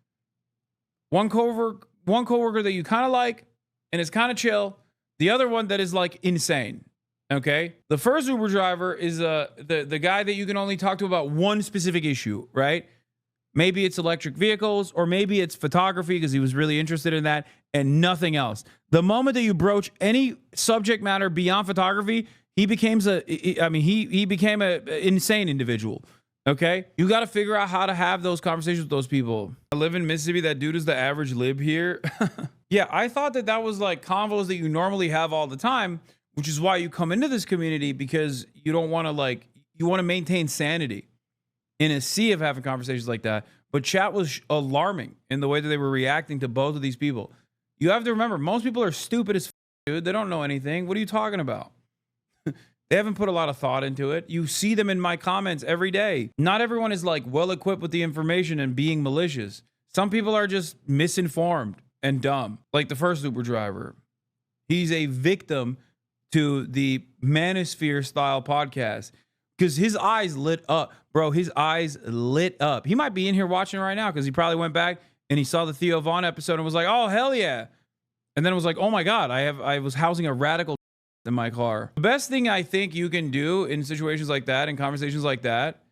One coworker that you kind of like and is kind of chill. The other one that is like insane. Okay. The first Uber driver is the guy that you can only talk to about one specific issue, right? Maybe it's electric vehicles, or maybe it's photography because he was really interested in that, and nothing else. The moment that you broach any subject matter beyond photography, he became he became an insane individual. Okay? You got to figure out how to have those conversations with those people. I live in Mississippi. That dude is the average lib here. Yeah, I thought that was like convos that you normally have all the time, which is why you come into this community, because you don't want to you want to maintain sanity in a sea of having conversations like that. But chat was alarming in the way that they were reacting to both of these people. You have to remember, most people are stupid as dude. They don't know anything. What are you talking about? They haven't put a lot of thought into it. You see them in my comments every day. Not everyone is like well equipped with the information and being malicious. Some people are just misinformed and dumb. Like the first Uber driver. He's a victim to the Manosphere style podcast. Because his eyes lit up. Bro, his eyes lit up. He might be in here watching right now, because he probably went back and he saw the Theo Vaughn episode and was like, oh, hell yeah. And then it was like, oh my God, I was housing a radical in my car. The best thing I think you can do in situations like that, in conversations like that,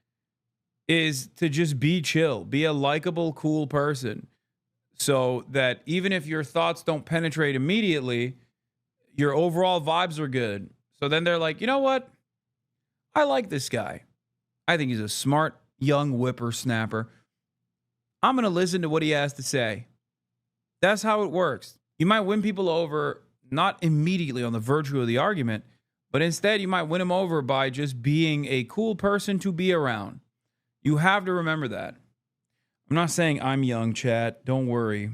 is to just be chill. Be a likable, cool person. So that even if your thoughts don't penetrate immediately, your overall vibes are good. So then they're like, you know what? I like this guy. I think he's a smart, young whippersnapper. I'm going to listen to what he has to say. That's how it works. You might win people over, not immediately on the virtue of the argument, but instead you might win them over by just being a cool person to be around. You have to remember that. I'm not saying I'm young, chat. Don't worry.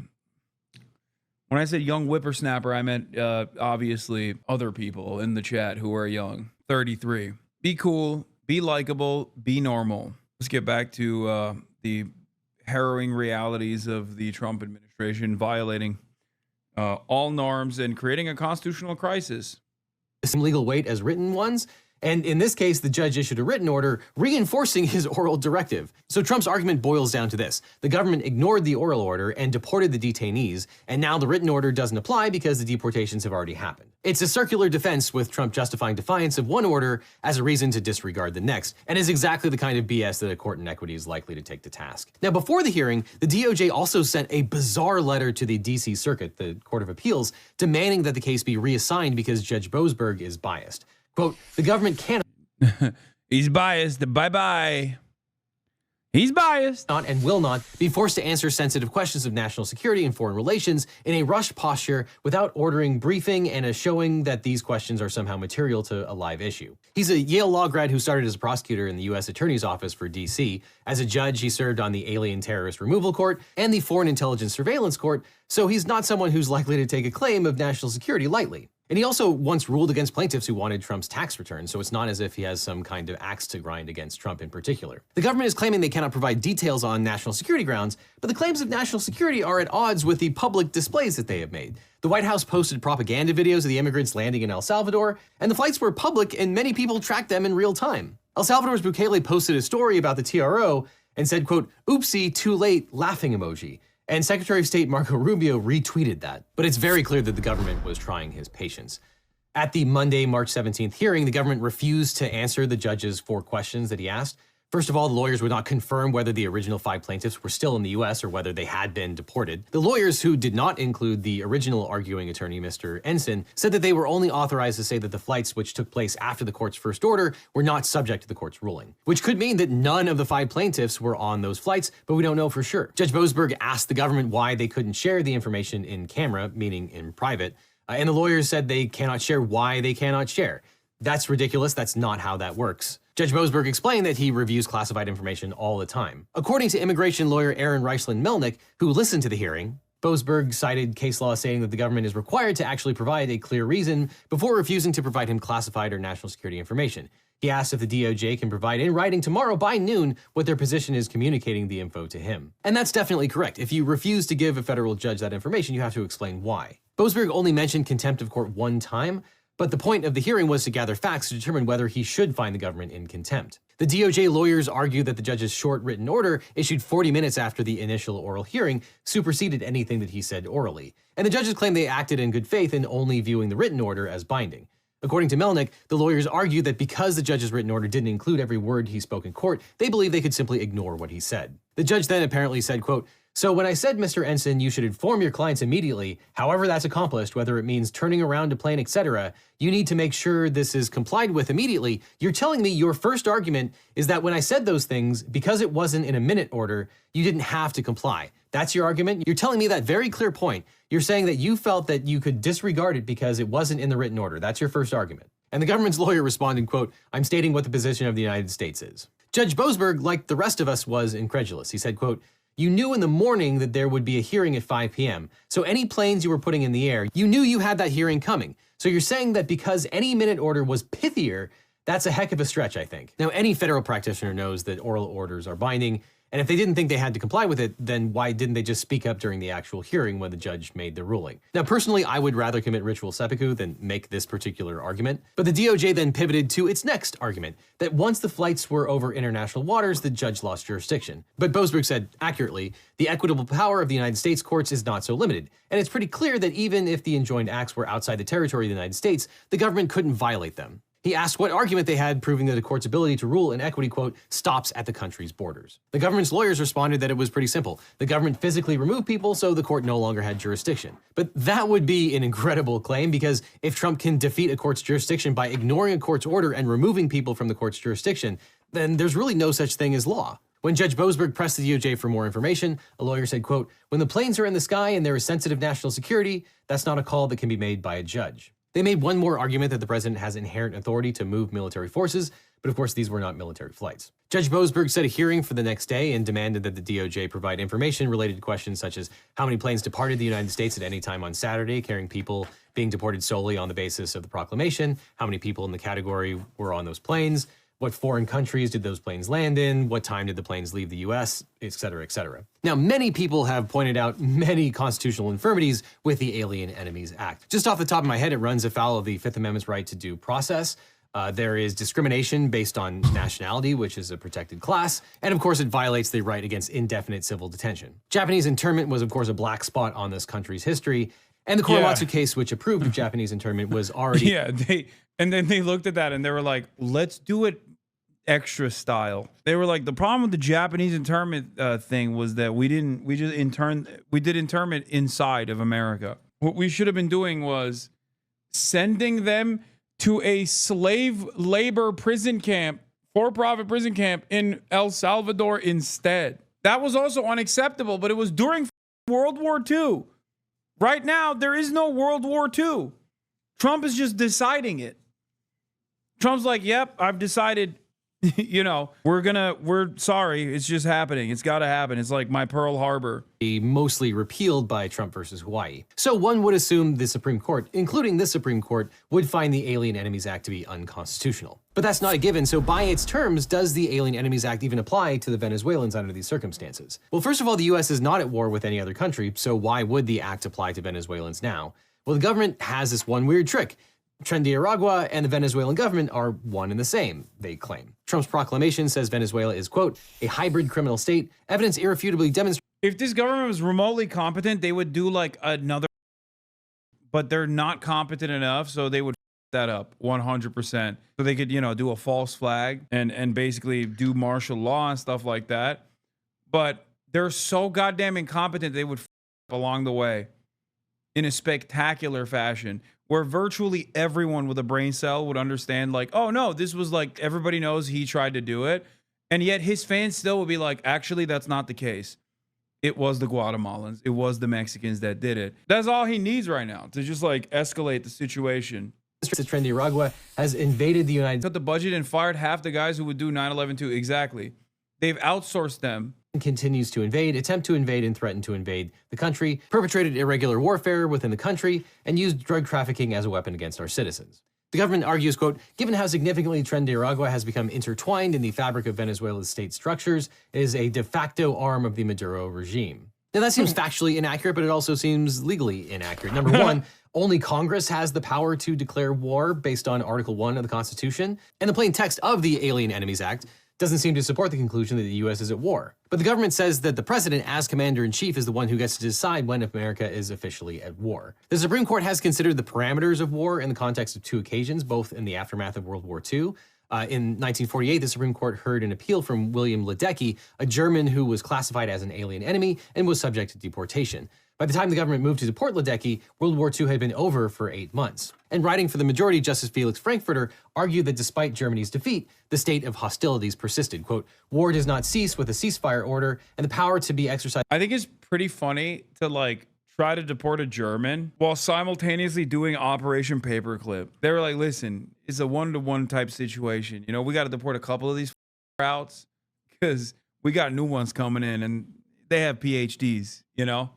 When I said young whippersnapper, I meant obviously other people in the chat who are young. 33. Be cool, be likable, be normal. Let's get back to the harrowing realities of the Trump administration violating all norms and creating a constitutional crisis. Some legal weight as written ones. And in this case, the judge issued a written order reinforcing his oral directive. So Trump's argument boils down to this. The government ignored the oral order and deported the detainees, and now the written order doesn't apply because the deportations have already happened. It's a circular defense, with Trump justifying defiance of one order as a reason to disregard the next, and is exactly the kind of BS that a court in equity is likely to take to task. Now, before the hearing, the DOJ also sent a bizarre letter to the DC Circuit, the Court of Appeals, demanding that the case be reassigned because Judge Boasberg is biased. Quote, the government cannot... He's biased. Bye-bye. He's biased. Not and will not be forced to answer sensitive questions of national security and foreign relations in a rushed posture without ordering briefing and a showing that these questions are somehow material to a live issue. He's a Yale law grad who started as a prosecutor in the U.S. Attorney's Office for D.C. As a judge, he served on the Alien Terrorist Removal Court and the Foreign Intelligence Surveillance Court, so he's not someone who's likely to take a claim of national security lightly. And he also once ruled against plaintiffs who wanted Trump's tax return, so it's not as if he has some kind of axe to grind against Trump in particular. The government is claiming they cannot provide details on national security grounds, but the claims of national security are at odds with the public displays that they have made. The White House posted propaganda videos of the immigrants landing in El Salvador, and the flights were public and many people tracked them in real time. El Salvador's Bukele posted a story about the TRO and said, quote, oopsie, too late, laughing emoji. And Secretary of State Marco Rubio retweeted that. But it's very clear that the government was trying his patience. At the Monday, March 17th hearing, the government refused to answer the judge's 4 questions that he asked. First of all, the lawyers would not confirm whether the original 5 plaintiffs were still in the U.S. or whether they had been deported. The lawyers, who did not include the original arguing attorney, Mr. Ensign, said that they were only authorized to say that the flights which took place after the court's first order were not subject to the court's ruling, which could mean that none of the 5 plaintiffs were on those flights, but we don't know for sure. Judge Boasberg asked the government why they couldn't share the information in camera, meaning in private, and the lawyers said they cannot share why they cannot share. That's ridiculous. That's not how that works. Judge Boasberg explained that he reviews classified information all the time. According to immigration lawyer Aaron Reisland-Melnick, who listened to the hearing, Boasberg cited case law stating that the government is required to actually provide a clear reason before refusing to provide him classified or national security information. He asked if the DOJ can provide in writing tomorrow by noon what their position is communicating the info to him. And that's definitely correct. If you refuse to give a federal judge that information, you have to explain why. Boasberg only mentioned contempt of court 1 time, but the point of the hearing was to gather facts to determine whether he should find the government in contempt. The DOJ lawyers argued that the judge's short written order, issued 40 minutes after the initial oral hearing, superseded anything that he said orally. And the judges claimed they acted in good faith in only viewing the written order as binding. According to Melnick, the lawyers argued that because the judge's written order didn't include every word he spoke in court, they believed they could simply ignore what he said. The judge then apparently said, quote, so when I said, Mr. Ensign, you should inform your clients immediately, however that's accomplished, whether it means turning around to plane, etc., you need to make sure this is complied with immediately. You're telling me your first argument is that when I said those things, because it wasn't in a minute order, you didn't have to comply. That's your argument? You're telling me that very clear point. You're saying that you felt that you could disregard it because it wasn't in the written order. That's your first argument. And the government's lawyer responded, quote, I'm stating what the position of the United States is. Judge Boasberg, like the rest of us, was incredulous. He said, quote, you knew in the morning that there would be a hearing at 5 p.m. So any planes you were putting in the air, you knew you had that hearing coming. So you're saying that because any minute order was pithier, that's a heck of a stretch, I think. Now, any federal practitioner knows that oral orders are binding, and if they didn't think they had to comply with it, then why didn't they just speak up during the actual hearing when the judge made the ruling? Now, personally, I would rather commit ritual seppuku than make this particular argument, but the DOJ then pivoted to its next argument, that once the flights were over international waters, the judge lost jurisdiction. But Boasberg said, accurately, the equitable power of the United States courts is not so limited, and it's pretty clear that even if the enjoined acts were outside the territory of the United States, the government couldn't violate them. He asked what argument they had proving that a court's ability to rule in equity, quote, stops at the country's borders. The government's lawyers responded that it was pretty simple. The government physically removed people, so the court no longer had jurisdiction. But that would be an incredible claim, because if Trump can defeat a court's jurisdiction by ignoring a court's order and removing people from the court's jurisdiction, then there's really no such thing as law. When Judge Boasberg pressed the DOJ for more information, a lawyer said, quote, when the planes are in the sky and there is sensitive national security, that's not a call that can be made by a judge. They made one more argument that the president has inherent authority to move military forces, but of course these were not military flights. Judge Boasberg set a hearing for the next day and demanded that the DOJ provide information related to questions such as how many planes departed the United States at any time on Saturday, carrying people being deported solely on the basis of the proclamation, how many people in the category were on those planes, What foreign countries did those planes land in? What time did the planes leave the US? Et cetera, et cetera. Now, many people have pointed out many constitutional infirmities with the Alien Enemies Act. Just off the top of my head, it runs afoul of the Fifth Amendment's right to due process. There is discrimination based on nationality, which is a protected class, and of course it violates the right against indefinite civil detention. Japanese internment was of course a black spot on this country's history, and the Korematsu case, which approved of Japanese internment, was already— Yeah, then they looked at that and they were like, let's do it extra style. They were like, the problem with the Japanese internment thing was that we did internment inside of America. What we should have been doing was sending them to a slave labor prison camp, for-profit prison camp in El Salvador instead. That was also unacceptable, but it was during World War II. Right now, there is no World War II. Trump is just deciding it. Trump's like, yep, I've decided, you know, we're sorry, it's just happening. It's got to happen. It's like my Pearl Harbor. Mostly repealed by Trump versus Hawaii. So one would assume the Supreme Court, including this Supreme Court, would find the Alien Enemies Act to be unconstitutional. But that's not a given, so by its terms, does the Alien Enemies Act even apply to the Venezuelans under these circumstances? Well, first of all, the US is not at war with any other country, so why would the act apply to Venezuelans now? Well, the government has this one weird trick. Tren de Aragua and the Venezuelan government are one and the same, they claim. Trump's proclamation says Venezuela is, quote, a hybrid criminal state. Evidence irrefutably demonstrates— If this government was remotely competent, they would do like another, but they're not competent enough, so they would that up 100%. So they could, you know, do a false flag and basically do martial law and stuff like that. But they're so goddamn incompetent, they would up along the way in a spectacular fashion, where virtually everyone with a brain cell would understand, like, oh no, this was like, everybody knows he tried to do it. And yet his fans still would be like, actually, that's not the case. It was the Guatemalans. It was the Mexicans that did it. That's all he needs right now, to just like escalate the situation. Tren de Aragua has invaded the United States. Cut the budget and fired half the guys who would do 9/11 too. Exactly. They've outsourced them. Continues to invade, attempt to invade, and threaten to invade the country, perpetrated irregular warfare within the country, and used drug trafficking as a weapon against our citizens. The government argues, quote, given how significantly Tren de Aragua has become intertwined in the fabric of Venezuela's state structures, it is a de facto arm of the Maduro regime. Now that seems factually inaccurate, but it also seems legally inaccurate. Number one, only Congress has the power to declare war based on Article 1 of the Constitution, and the plain text of the Alien Enemies Act doesn't seem to support the conclusion that the U.S. is at war. But the government says that the president, as commander-in-chief, is the one who gets to decide when America is officially at war. The Supreme Court has considered the parameters of war in the context of two occasions, both in the aftermath of World War II. In 1948, the Supreme Court heard an appeal from William Ledecky, a German who was classified as an alien enemy and was subject to deportation. By the time the government moved to deport Ledecky, World War II had been over for 8 months. And writing for the majority, Justice Felix Frankfurter argued that despite Germany's defeat, the state of hostilities persisted. Quote, war does not cease with a ceasefire order, and the power to be exercised— I think it's pretty funny to like try to deport a German while simultaneously doing Operation Paperclip. They were like, listen, it's a one-to-one type situation. You know, we got to deport a couple of these routes because we got new ones coming in and they have PhDs, you know?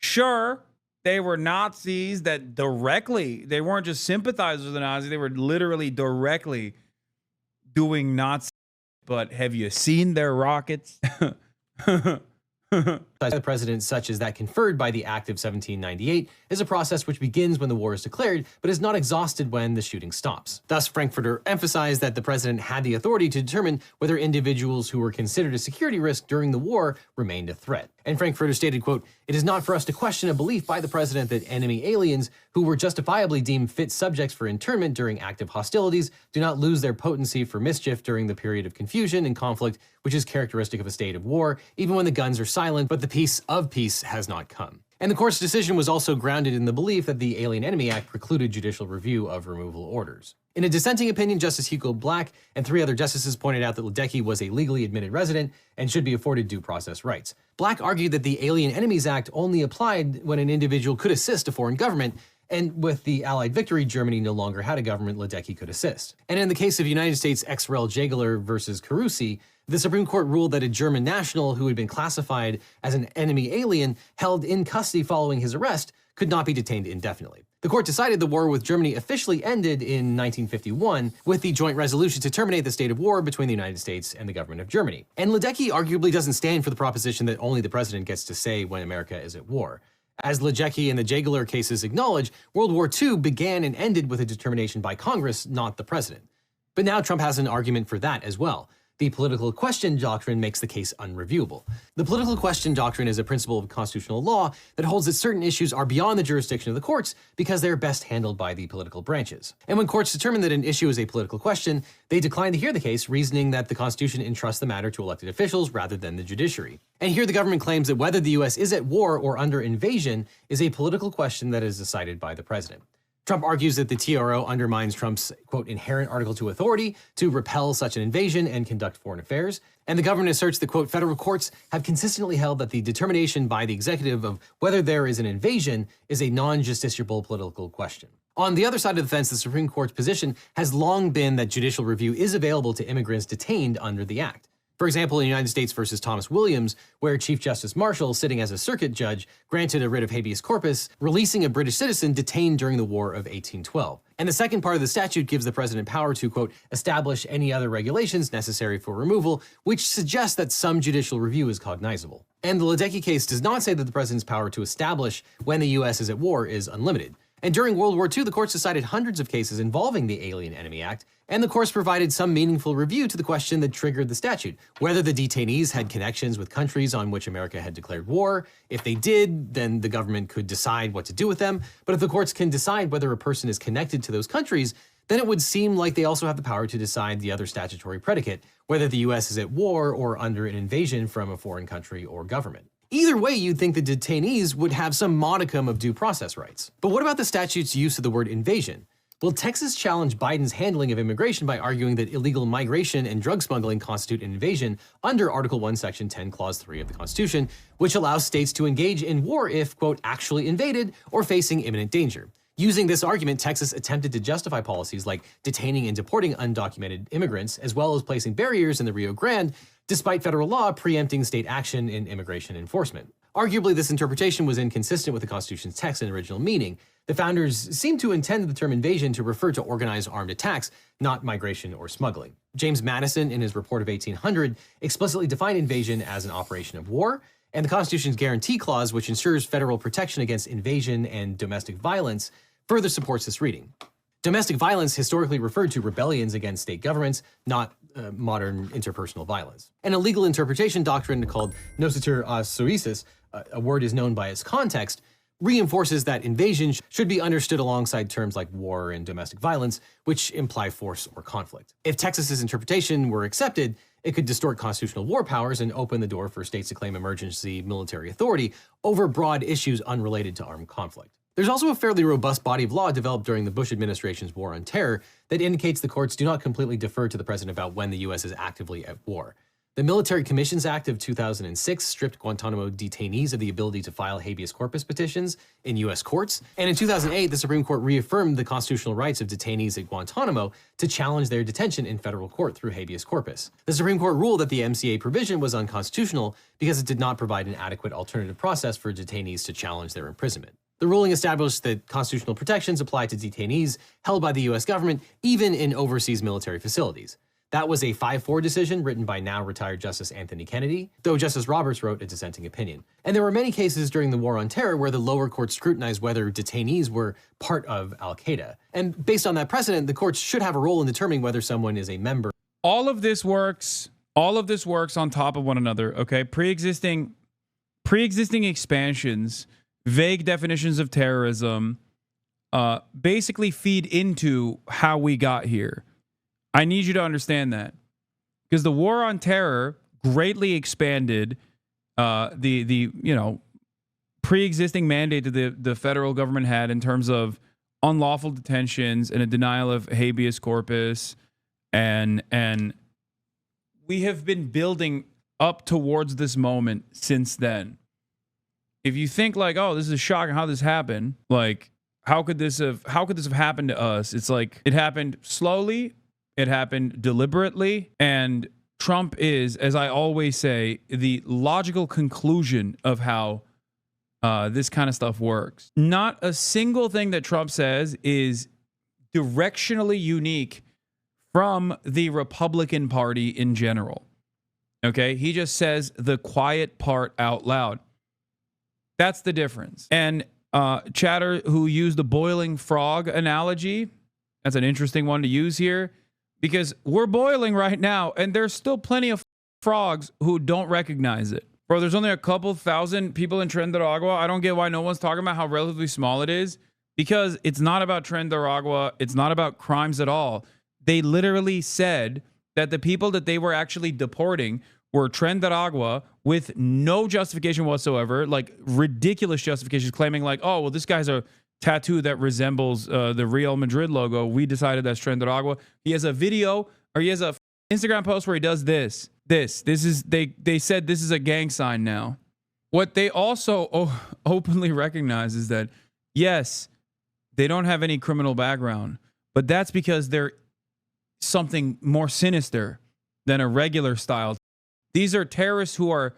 Sure, they were Nazis that directly, they weren't just sympathizers with the Nazis, they were literally directly doing Nazi. But have you seen their rockets? The president, such as that conferred by the Act of 1798, is a process which begins when the war is declared, but is not exhausted when the shooting stops. Thus, Frankfurter emphasized that the president had the authority to determine whether individuals who were considered a security risk during the war remained a threat. And Frankfurter stated, quote, it is not for us to question a belief by the president that enemy aliens who were justifiably deemed fit subjects for internment during active hostilities do not lose their potency for mischief during the period of confusion and conflict, which is characteristic of a state of war, even when the guns are silent, but the peace of peace has not come. And the court's decision was also grounded in the belief that the Alien Enemy Act precluded judicial review of removal orders. In a dissenting opinion, Justice Hugo Black and 3 other justices pointed out that Ledecky was a legally admitted resident and should be afforded due process rights. Black argued that the Alien Enemies Act only applied when an individual could assist a foreign government, and with the Allied victory, Germany no longer had a government Ledecky could assist. And in the case of United States ex rel Jagler versus Carusi, the Supreme Court ruled that a German national who had been classified as an enemy alien held in custody following his arrest could not be detained indefinitely. The court decided the war with Germany officially ended in 1951 with the joint resolution to terminate the state of war between the United States and the government of Germany. And Ledecky arguably doesn't stand for the proposition that only the president gets to say when America is at war. As Ledecky and the Jageler cases acknowledge, World War II began and ended with a determination by Congress, not the president. But now Trump has an argument for that as well. The political question doctrine makes the case unreviewable. The political question doctrine is a principle of constitutional law that holds that certain issues are beyond the jurisdiction of the courts because they are best handled by the political branches. And when courts determine that an issue is a political question, they decline to hear the case, reasoning that the Constitution entrusts the matter to elected officials rather than the judiciary. And here the government claims that whether the U.S. is at war or under invasion is a political question that is decided by the president. Trump argues that the TRO undermines Trump's, quote, inherent Article 2 authority to repel such an invasion and conduct foreign affairs. And the government asserts that, quote, federal courts have consistently held that the determination by the executive of whether there is an invasion is a non-justiciable political question. On the other side of the fence, the Supreme Court's position has long been that judicial review is available to immigrants detained under the act. For example, in United States versus Thomas Williams, where Chief Justice Marshall, sitting as a circuit judge, granted a writ of habeas corpus, releasing a British citizen detained during the War of 1812. And the second part of the statute gives the president power to, quote, establish any other regulations necessary for removal, which suggests that some judicial review is cognizable. And the Ledecky case does not say that the president's power to establish when the U.S. is at war is unlimited. And during World War II, the courts decided hundreds of cases involving the Alien Enemy Act, and the courts provided some meaningful review to the question that triggered the statute, whether the detainees had connections with countries on which America had declared war. If they did, then the government could decide what to do with them. But if the courts can decide whether a person is connected to those countries, then it would seem like they also have the power to decide the other statutory predicate, whether the U.S. is at war or under an invasion from a foreign country or government. Either way, you'd think the detainees would have some modicum of due process rights. But what about the statute's use of the word invasion? Well, Texas challenged Biden's handling of immigration by arguing that illegal migration and drug smuggling constitute an invasion under Article 1, Section 10, Clause 3 of the Constitution, which allows states to engage in war if, quote, actually invaded or facing imminent danger. Using this argument, Texas attempted to justify policies like detaining and deporting undocumented immigrants, as well as placing barriers in the Rio Grande, despite federal law preempting state action in immigration enforcement. Arguably, this interpretation was inconsistent with the Constitution's text and original meaning. The founders seemed to intend the term invasion to refer to organized armed attacks, not migration or smuggling. James Madison, in his report of 1800, explicitly defined invasion as an operation of war, and the Constitution's Guarantee Clause, which ensures federal protection against invasion and domestic violence, further supports this reading. Domestic violence historically referred to rebellions against state governments, not modern interpersonal violence. And a legal interpretation doctrine called nocitur a suicis, a word is known by its context, reinforces that invasion should be understood alongside terms like war and domestic violence, which imply force or conflict. If Texas's interpretation were accepted, it could distort constitutional war powers and open the door for states to claim emergency military authority over broad issues unrelated to armed conflict. There's also a fairly robust body of law developed during the Bush administration's war on terror that indicates the courts do not completely defer to the president about when the U.S. is actively at war. The Military Commissions Act of 2006 stripped Guantanamo detainees of the ability to file habeas corpus petitions in U.S. courts. And in 2008, the Supreme Court reaffirmed the constitutional rights of detainees at Guantanamo to challenge their detention in federal court through habeas corpus. The Supreme Court ruled that the MCA provision was unconstitutional because it did not provide an adequate alternative process for detainees to challenge their imprisonment. The ruling established that constitutional protections apply to detainees held by the U.S. government, even in overseas military facilities. That was a 5-4 decision written by now retired Justice Anthony Kennedy, though Justice Roberts wrote a dissenting opinion. And there were many cases during the War on Terror where the lower courts scrutinized whether detainees were part of al-Qaeda. And based on that precedent, the courts should have a role in determining whether someone is a member. All of this works on top of one another, okay? Pre-existing expansions, vague definitions of terrorism, basically feed into how we got here. I need you to understand that, because the war on terror greatly expanded the pre-existing mandate that the federal government had in terms of unlawful detentions and a denial of habeas corpus, and we have been building up towards this moment since then. If you think like, oh, this is shocking how this happened, like how could this have happened to us? It's like it happened slowly. It happened deliberately, and Trump is, as I always say, the logical conclusion of how this kind of stuff works. Not a single thing that Trump says is directionally unique from the Republican Party in general. Okay, he just says the quiet part out loud. That's the difference. And Chatter, who used the boiling frog analogy, that's an interesting one to use here, because we're boiling right now, and there's still plenty of frogs who don't recognize it. Bro, there's only a couple thousand people in Tren de Agua. I don't get why no one's talking about how relatively small it is, because it's not about Tren de Agua. It's not about crimes at all. They literally said that the people that they were actually deporting were Tren de Agua with no justification whatsoever, like ridiculous justifications, claiming like, oh, well, this guy's a tattoo that resembles the Real Madrid logo. We decided that's Tren de Agua. He has a video, or he has a Instagram post where he does this. This is, they said this is a gang sign now. What they also openly recognize is that, yes, they don't have any criminal background, but that's because they're something more sinister than a regular style. These are terrorists who are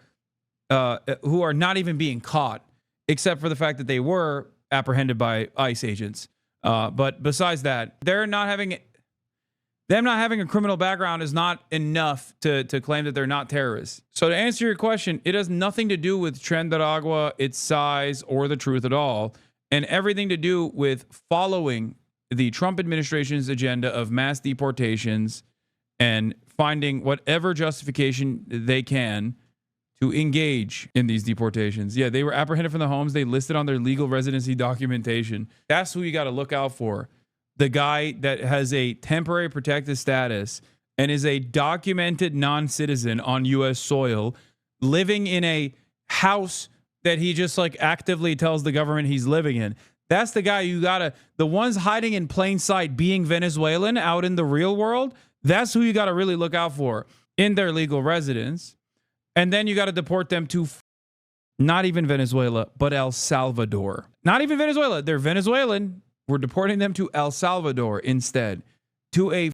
not even being caught, except for the fact that they were apprehended by ICE agents. But besides that, them not having a criminal background is not enough to claim that they're not terrorists. So to answer your question, it has nothing to do with Tren de Agua, its size, or the truth at all, and everything to do with following the Trump administration's agenda of mass deportations and finding whatever justification they can to engage in these deportations. Yeah, they were apprehended from the homes they listed on their legal residency documentation. That's who you got to look out for. The guy that has a temporary protected status and is a documented non-citizen on U.S. soil, living in a house that he just like actively tells the government he's living in. That's the guy you gotta, the ones hiding in plain sight being Venezuelan out in the real world, that's who you gotta really look out for in their legal residence. And then you gotta deport them to not even Venezuela, but El Salvador. Not even Venezuela. They're Venezuelan. We're deporting them to El Salvador instead. To a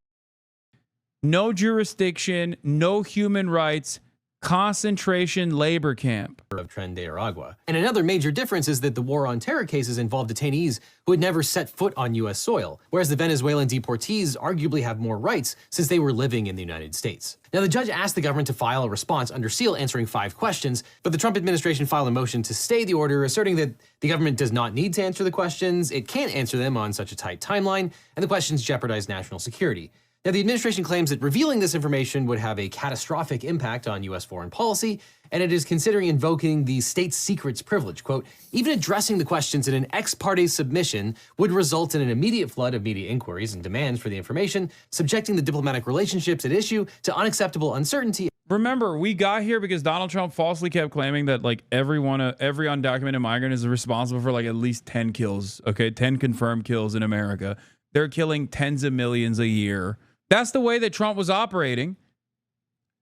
no jurisdiction, no human rights, concentration labor camp of Tren de Agua. And another major difference is that the war on terror cases involved detainees who had never set foot on U.S. soil, whereas the Venezuelan deportees arguably have more rights since they were living in the United States. Now, the judge asked the government to file a response under seal answering 5 questions, but the Trump administration filed a motion to stay the order, asserting that the government does not need to answer the questions, it can't answer them on such a tight timeline, and the questions jeopardize national security. Now, the administration claims that revealing this information would have a catastrophic impact on U.S. foreign policy, and it is considering invoking the state secrets privilege. Quote, even addressing the questions in an ex parte submission would result in an immediate flood of media inquiries and demands for the information, subjecting the diplomatic relationships at issue to unacceptable uncertainty. Remember, we got here because Donald Trump falsely kept claiming that like every undocumented migrant is responsible for like at least 10 kills, okay? 10 confirmed kills in America. They're killing tens of millions a year. That's the way that Trump was operating.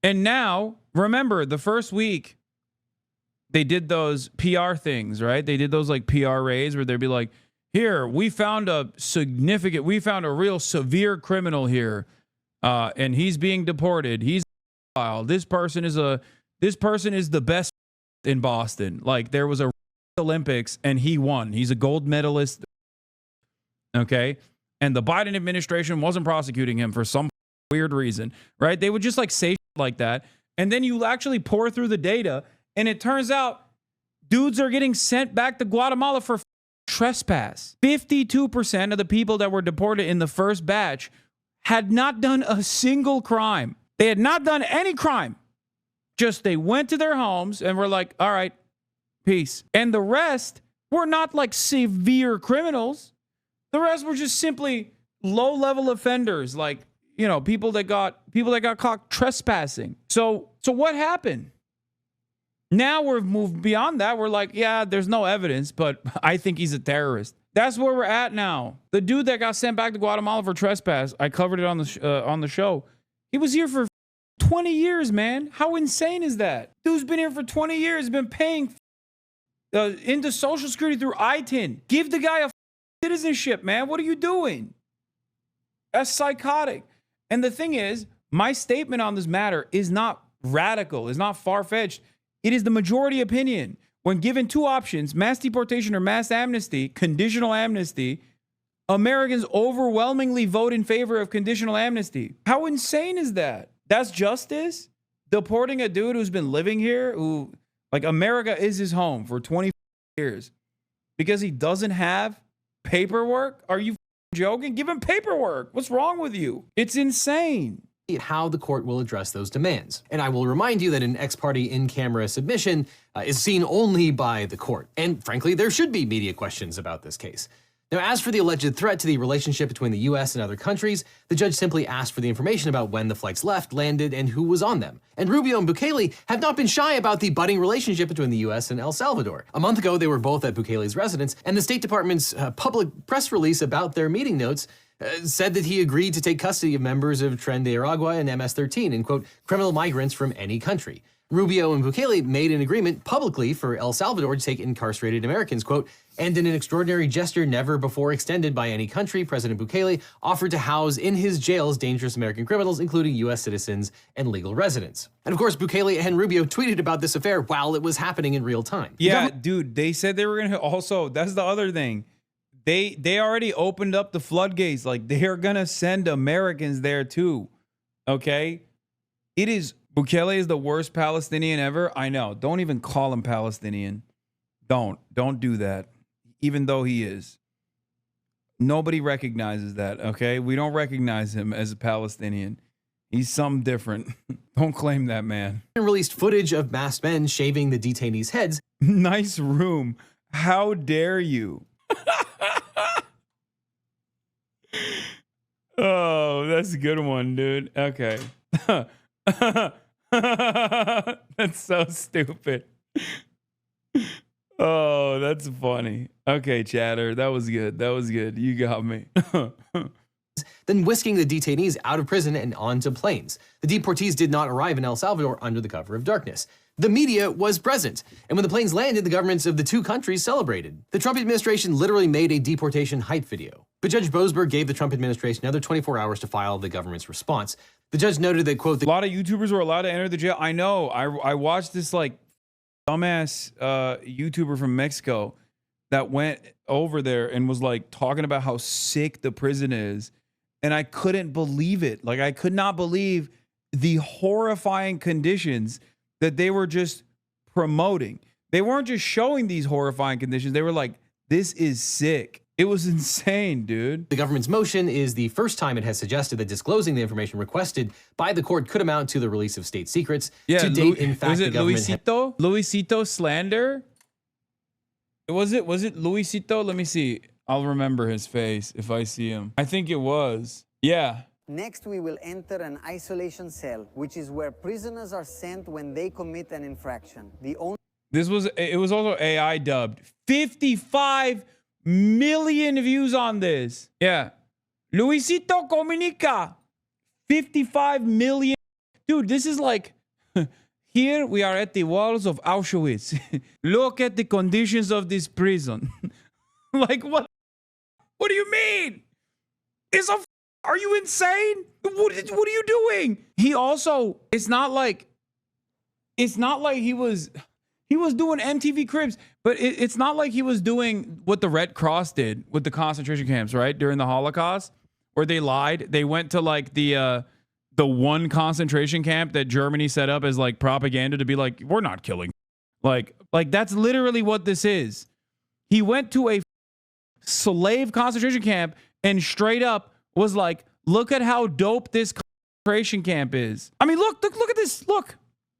And now, remember, the first week, they did those PR things, right? They did those like PR raids where they'd be like, here, we found a real severe criminal here. And he's being deported. He's wild. This person is the best in Boston. Like there was a Olympics and he won. He's a gold medalist. Okay. And the Biden administration wasn't prosecuting him for some weird reason, right? They would just like say shit like that. And then you actually pour through the data and it turns out dudes are getting sent back to Guatemala for trespass. 52% of the people that were deported in the first batch had not done a single crime. They had not done any crime. Just they went to their homes and were like, all right, peace. And the rest were not like severe criminals. The rest were just simply low-level offenders, like, you know, people that got caught trespassing. So what happened? Now we've moved beyond that. We're like, yeah, there's no evidence, but I think he's a terrorist. That's where we're at now. The dude that got sent back to Guatemala for trespass, I covered it on the show. He was here for 20 years, man. How insane is that? Dude's been here for 20 years, been paying into Social Security through ITIN. Give the guy a citizenship, man. What are you doing? That's psychotic. And the thing is, my statement on this matter is not radical, is not far-fetched. It is the majority opinion. when given two options, mass deportation or mass amnesty, conditional amnesty, Americans overwhelmingly vote in favor of conditional amnesty. How insane is that? That's justice? Deporting a dude who's been living here, who, like, America is his home for 20 years because he doesn't have paperwork? Are you joking? Give him paperwork. What's wrong with you? It's insane. How the court will address those demands. And I will remind you that an ex parte in-camera submission is seen only by the court. And frankly, there should be media questions about this case. Now, as for the alleged threat to the relationship between the US and other countries, the judge simply asked for the information about when the flights left, landed, and who was on them. And Rubio and Bukele have not been shy about the budding relationship between the US and El Salvador. A month ago, they were both at Bukele's residence, and the State Department's public press release about their meeting notes said that he agreed to take custody of members of Tren de Aragua and MS-13 and, quote, criminal migrants from any country. Rubio and Bukele made an agreement publicly for El Salvador to take incarcerated Americans, quote, and in an extraordinary gesture never before extended by any country, President Bukele offered to house in his jails dangerous American criminals, including U.S. citizens and legal residents. And of course, Bukele and Rubio tweeted about this affair while it was happening in real time. Yeah, dude, they said they were going to also, that's the other thing. They already opened up the floodgates. Like, they are going to send Americans there too. Okay? It is, Bukele is the worst Palestinian ever. I know. Don't even call him Palestinian. Don't do that. Even though he is. Nobody recognizes that, okay? We don't recognize him as a Palestinian. He's something different. Don't claim that, man. Released footage of masked men shaving the detainees' heads. Nice room. How dare you? Oh, that's a good one, dude. Okay. That's so stupid. Oh, that's funny. Okay, chatter. That was good. That was good. You got me. Then whisking the detainees out of prison and onto planes. The deportees did not arrive in El Salvador under the cover of darkness. The media was present, and when the planes landed, the governments of the two countries celebrated. The Trump administration literally made a deportation hype video. But Judge Boasberg gave the Trump administration another 24 hours to file the government's response. The judge noted that, quote, a lot of YouTubers were allowed to enter the jail. I know. I watched this, like, dumbass YouTuber from Mexico that went over there and was, like, talking about how sick the prison is. And I couldn't believe it. Like, I could not believe the horrifying conditions that they were just promoting. They weren't just showing these horrifying conditions. They were like, this is sick. It was insane, dude. The government's motion is the first time it has suggested that disclosing the information requested by the court could amount to the release of state secrets. Yeah, to date, in fact, was it the government Luisito slander? Was it Luisito? Let me see. I'll remember his face if I see him. I think it was. Yeah. Next, we will enter an isolation cell, which is where prisoners are sent when they commit an infraction. It was also AI dubbed. 55 million views on this. Yeah. Luisito Comunica. 55 million. Dude, this is like, here we are at the walls of Auschwitz. Look at the conditions of this prison. Like, what? What do you mean? Are you insane? What are you doing? He also, it's not like he was doing MTV Cribs, but it's not like he was doing what the Red Cross did with the concentration camps, right? During the Holocaust, where they lied. They went to like the one concentration camp that Germany set up as like propaganda to be like, we're not killing. Like that's literally what this is. He went to a slave concentration camp and straight up was like, look at how dope this concentration camp is. I mean, look at this. Look.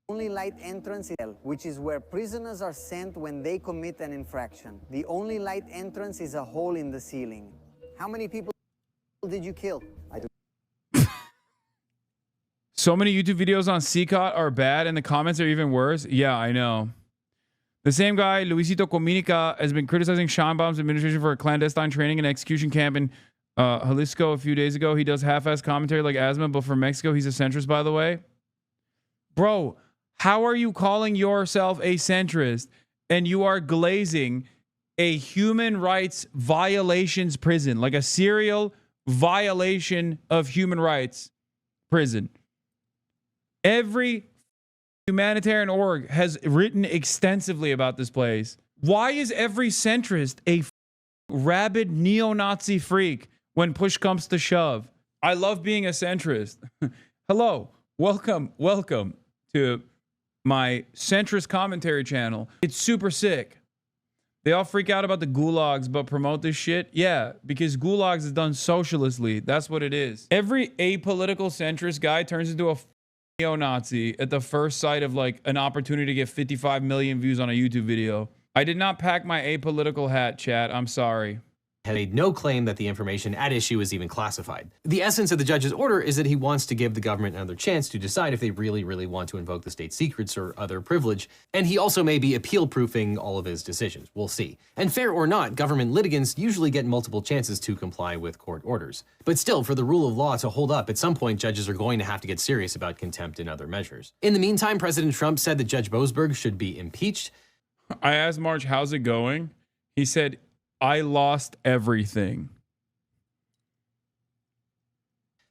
Only light entrance is which is where prisoners are sent when they commit an infraction. The only light entrance is a hole in the ceiling. How many people did you kill? So many YouTube videos on CCOT are bad and the comments are even worse. Yeah, I know. The same guy, Luisito Comunica, has been criticizing Sheinbaum's administration for a clandestine training and execution camp in Jalisco a few days ago. He does half-ass commentary like Asma, but for Mexico, he's a centrist, by the way. Bro, how are you calling yourself a centrist and you are glazing a human rights violations prison, like a serial violation of human rights prison? Every humanitarian org has written extensively about this place. Why is every centrist a rabid neo-Nazi freak when push comes to shove? I love being a centrist. Hello, welcome to my centrist commentary channel. It's super sick. They all freak out about the gulags but promote this shit. Yeah, because gulags is done socialistly. That's what it is. Every apolitical centrist guy turns into a neo-Nazi at the first sight of like an opportunity to get 55 million views on a YouTube video. I did not pack my apolitical hat, chat. I'm sorry. Had made no claim that the information at issue is even classified. The essence of the judge's order is that he wants to give the government another chance to decide if they really want to invoke the state secrets or other privilege, and he also may be appeal-proofing all of his decisions. We'll see. And fair or not, government litigants usually get multiple chances to comply with court orders. But still, for the rule of law to hold up, at some point judges are going to have to get serious about contempt and other measures. In the meantime, President Trump said that Judge Boasberg should be impeached. I asked March, how's it going? He said, I lost everything.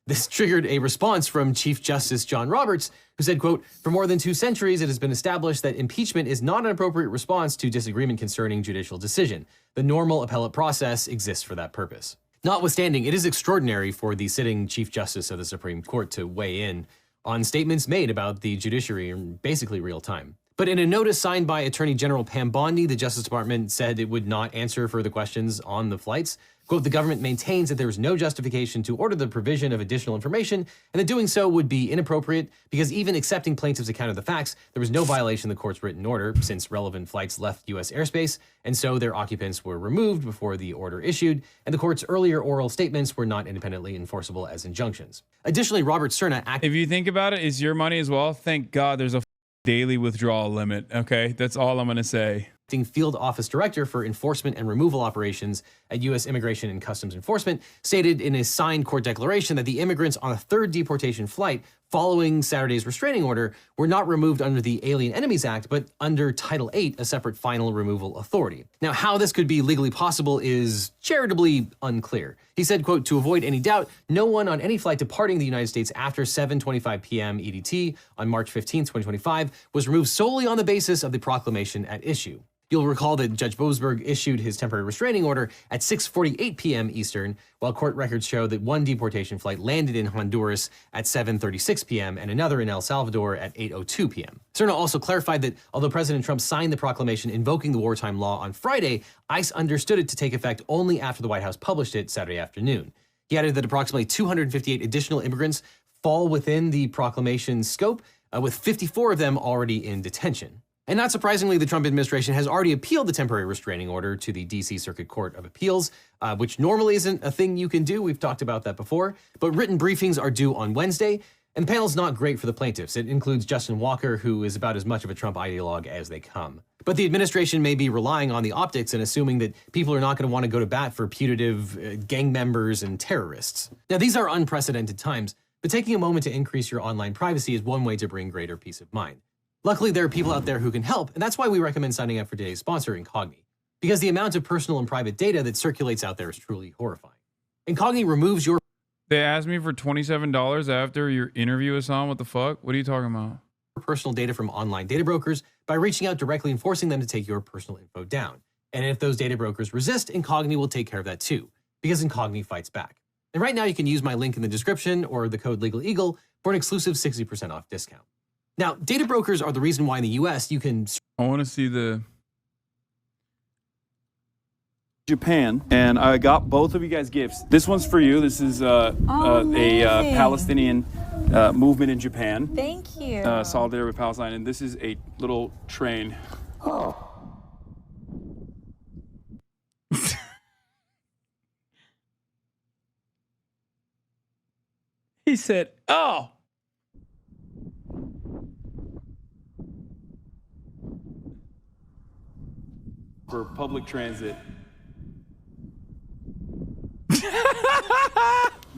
This triggered a response from Chief Justice John Roberts, who said, quote, "For more than 2 centuries, it has been established that impeachment is not an appropriate response to disagreement concerning judicial decision. The normal appellate process exists for that purpose." Notwithstanding, it is extraordinary for the sitting Chief Justice of the Supreme Court to weigh in on statements made about the judiciary in basically real time. But in a notice signed by Attorney General Pam Bondi, the Justice Department said it would not answer further questions on the flights. Quote, "The government maintains that there is no justification to order the provision of additional information, and that doing so would be inappropriate because even accepting plaintiff's account of the facts, there was no violation of the court's written order since relevant flights left U.S. airspace, and so their occupants were removed before the order issued, and the court's earlier oral statements were not independently enforceable as injunctions." Additionally, Robert Cerna... If you think about it, it's your money as well. Thank God there's a daily withdrawal limit. Okay, that's all I'm going to say. Field Office Director for Enforcement and Removal Operations at U.S. Immigration and Customs Enforcement, stated in a signed court declaration that the immigrants on a third deportation flight following Saturday's restraining order were not removed under the Alien Enemies Act, but under Title VIII, a separate final removal authority. Now, how this could be legally possible is charitably unclear. He said, quote, "To avoid any doubt, no one on any flight departing the United States after 7:25 p.m. EDT on March 15, 2025 was removed solely on the basis of the proclamation at issue." You'll recall that Judge Boasberg issued his temporary restraining order at 6:48 p.m. Eastern, while court records show that one deportation flight landed in Honduras at 7:36 p.m. and another in El Salvador at 8:02 p.m. Cerna also clarified that although President Trump signed the proclamation invoking the wartime law on Friday, ICE understood it to take effect only after the White House published it Saturday afternoon. He added that approximately 258 additional immigrants fall within the proclamation's scope, with 54 of them already in detention. And not surprisingly, the Trump administration has already appealed the temporary restraining order to the D.C. Circuit Court of Appeals, which normally isn't a thing you can do. We've talked about that before. But written briefings are due on Wednesday, and the panel's not great for the plaintiffs. It includes Justin Walker, who is about as much of a Trump ideologue as they come. But the administration may be relying on the optics and assuming that people are not going to want to go to bat for putative gang members and terrorists. Now, these are unprecedented times, but taking a moment to increase your online privacy is one way to bring greater peace of mind. Luckily, there are people out there who can help, and that's why we recommend signing up for today's sponsor, Incogni, because the amount of personal and private data that circulates out there is truly horrifying. Incogni removes your... They asked me for $27 after your interview, Hassan. What the fuck? What are you talking about? ...personal data from online data brokers by reaching out directly and forcing them to take your personal info down. And if those data brokers resist, Incogni will take care of that too, because Incogni fights back. And right now, you can use my link in the description or the code LegalEagle for an exclusive 60% off discount. Now, data brokers are the reason why in the U.S. you can... I want to see the... Japan, and I got both of you guys gifts. This one's for you. This is a Palestinian movement in Japan. Thank you. Solidarity with Palestine, and this is a little train. Oh. He said, oh. For public transit.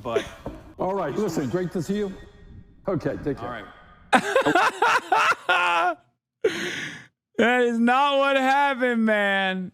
But all right, listen, great to see you. Okay, take care. All right. That is not what happened, man.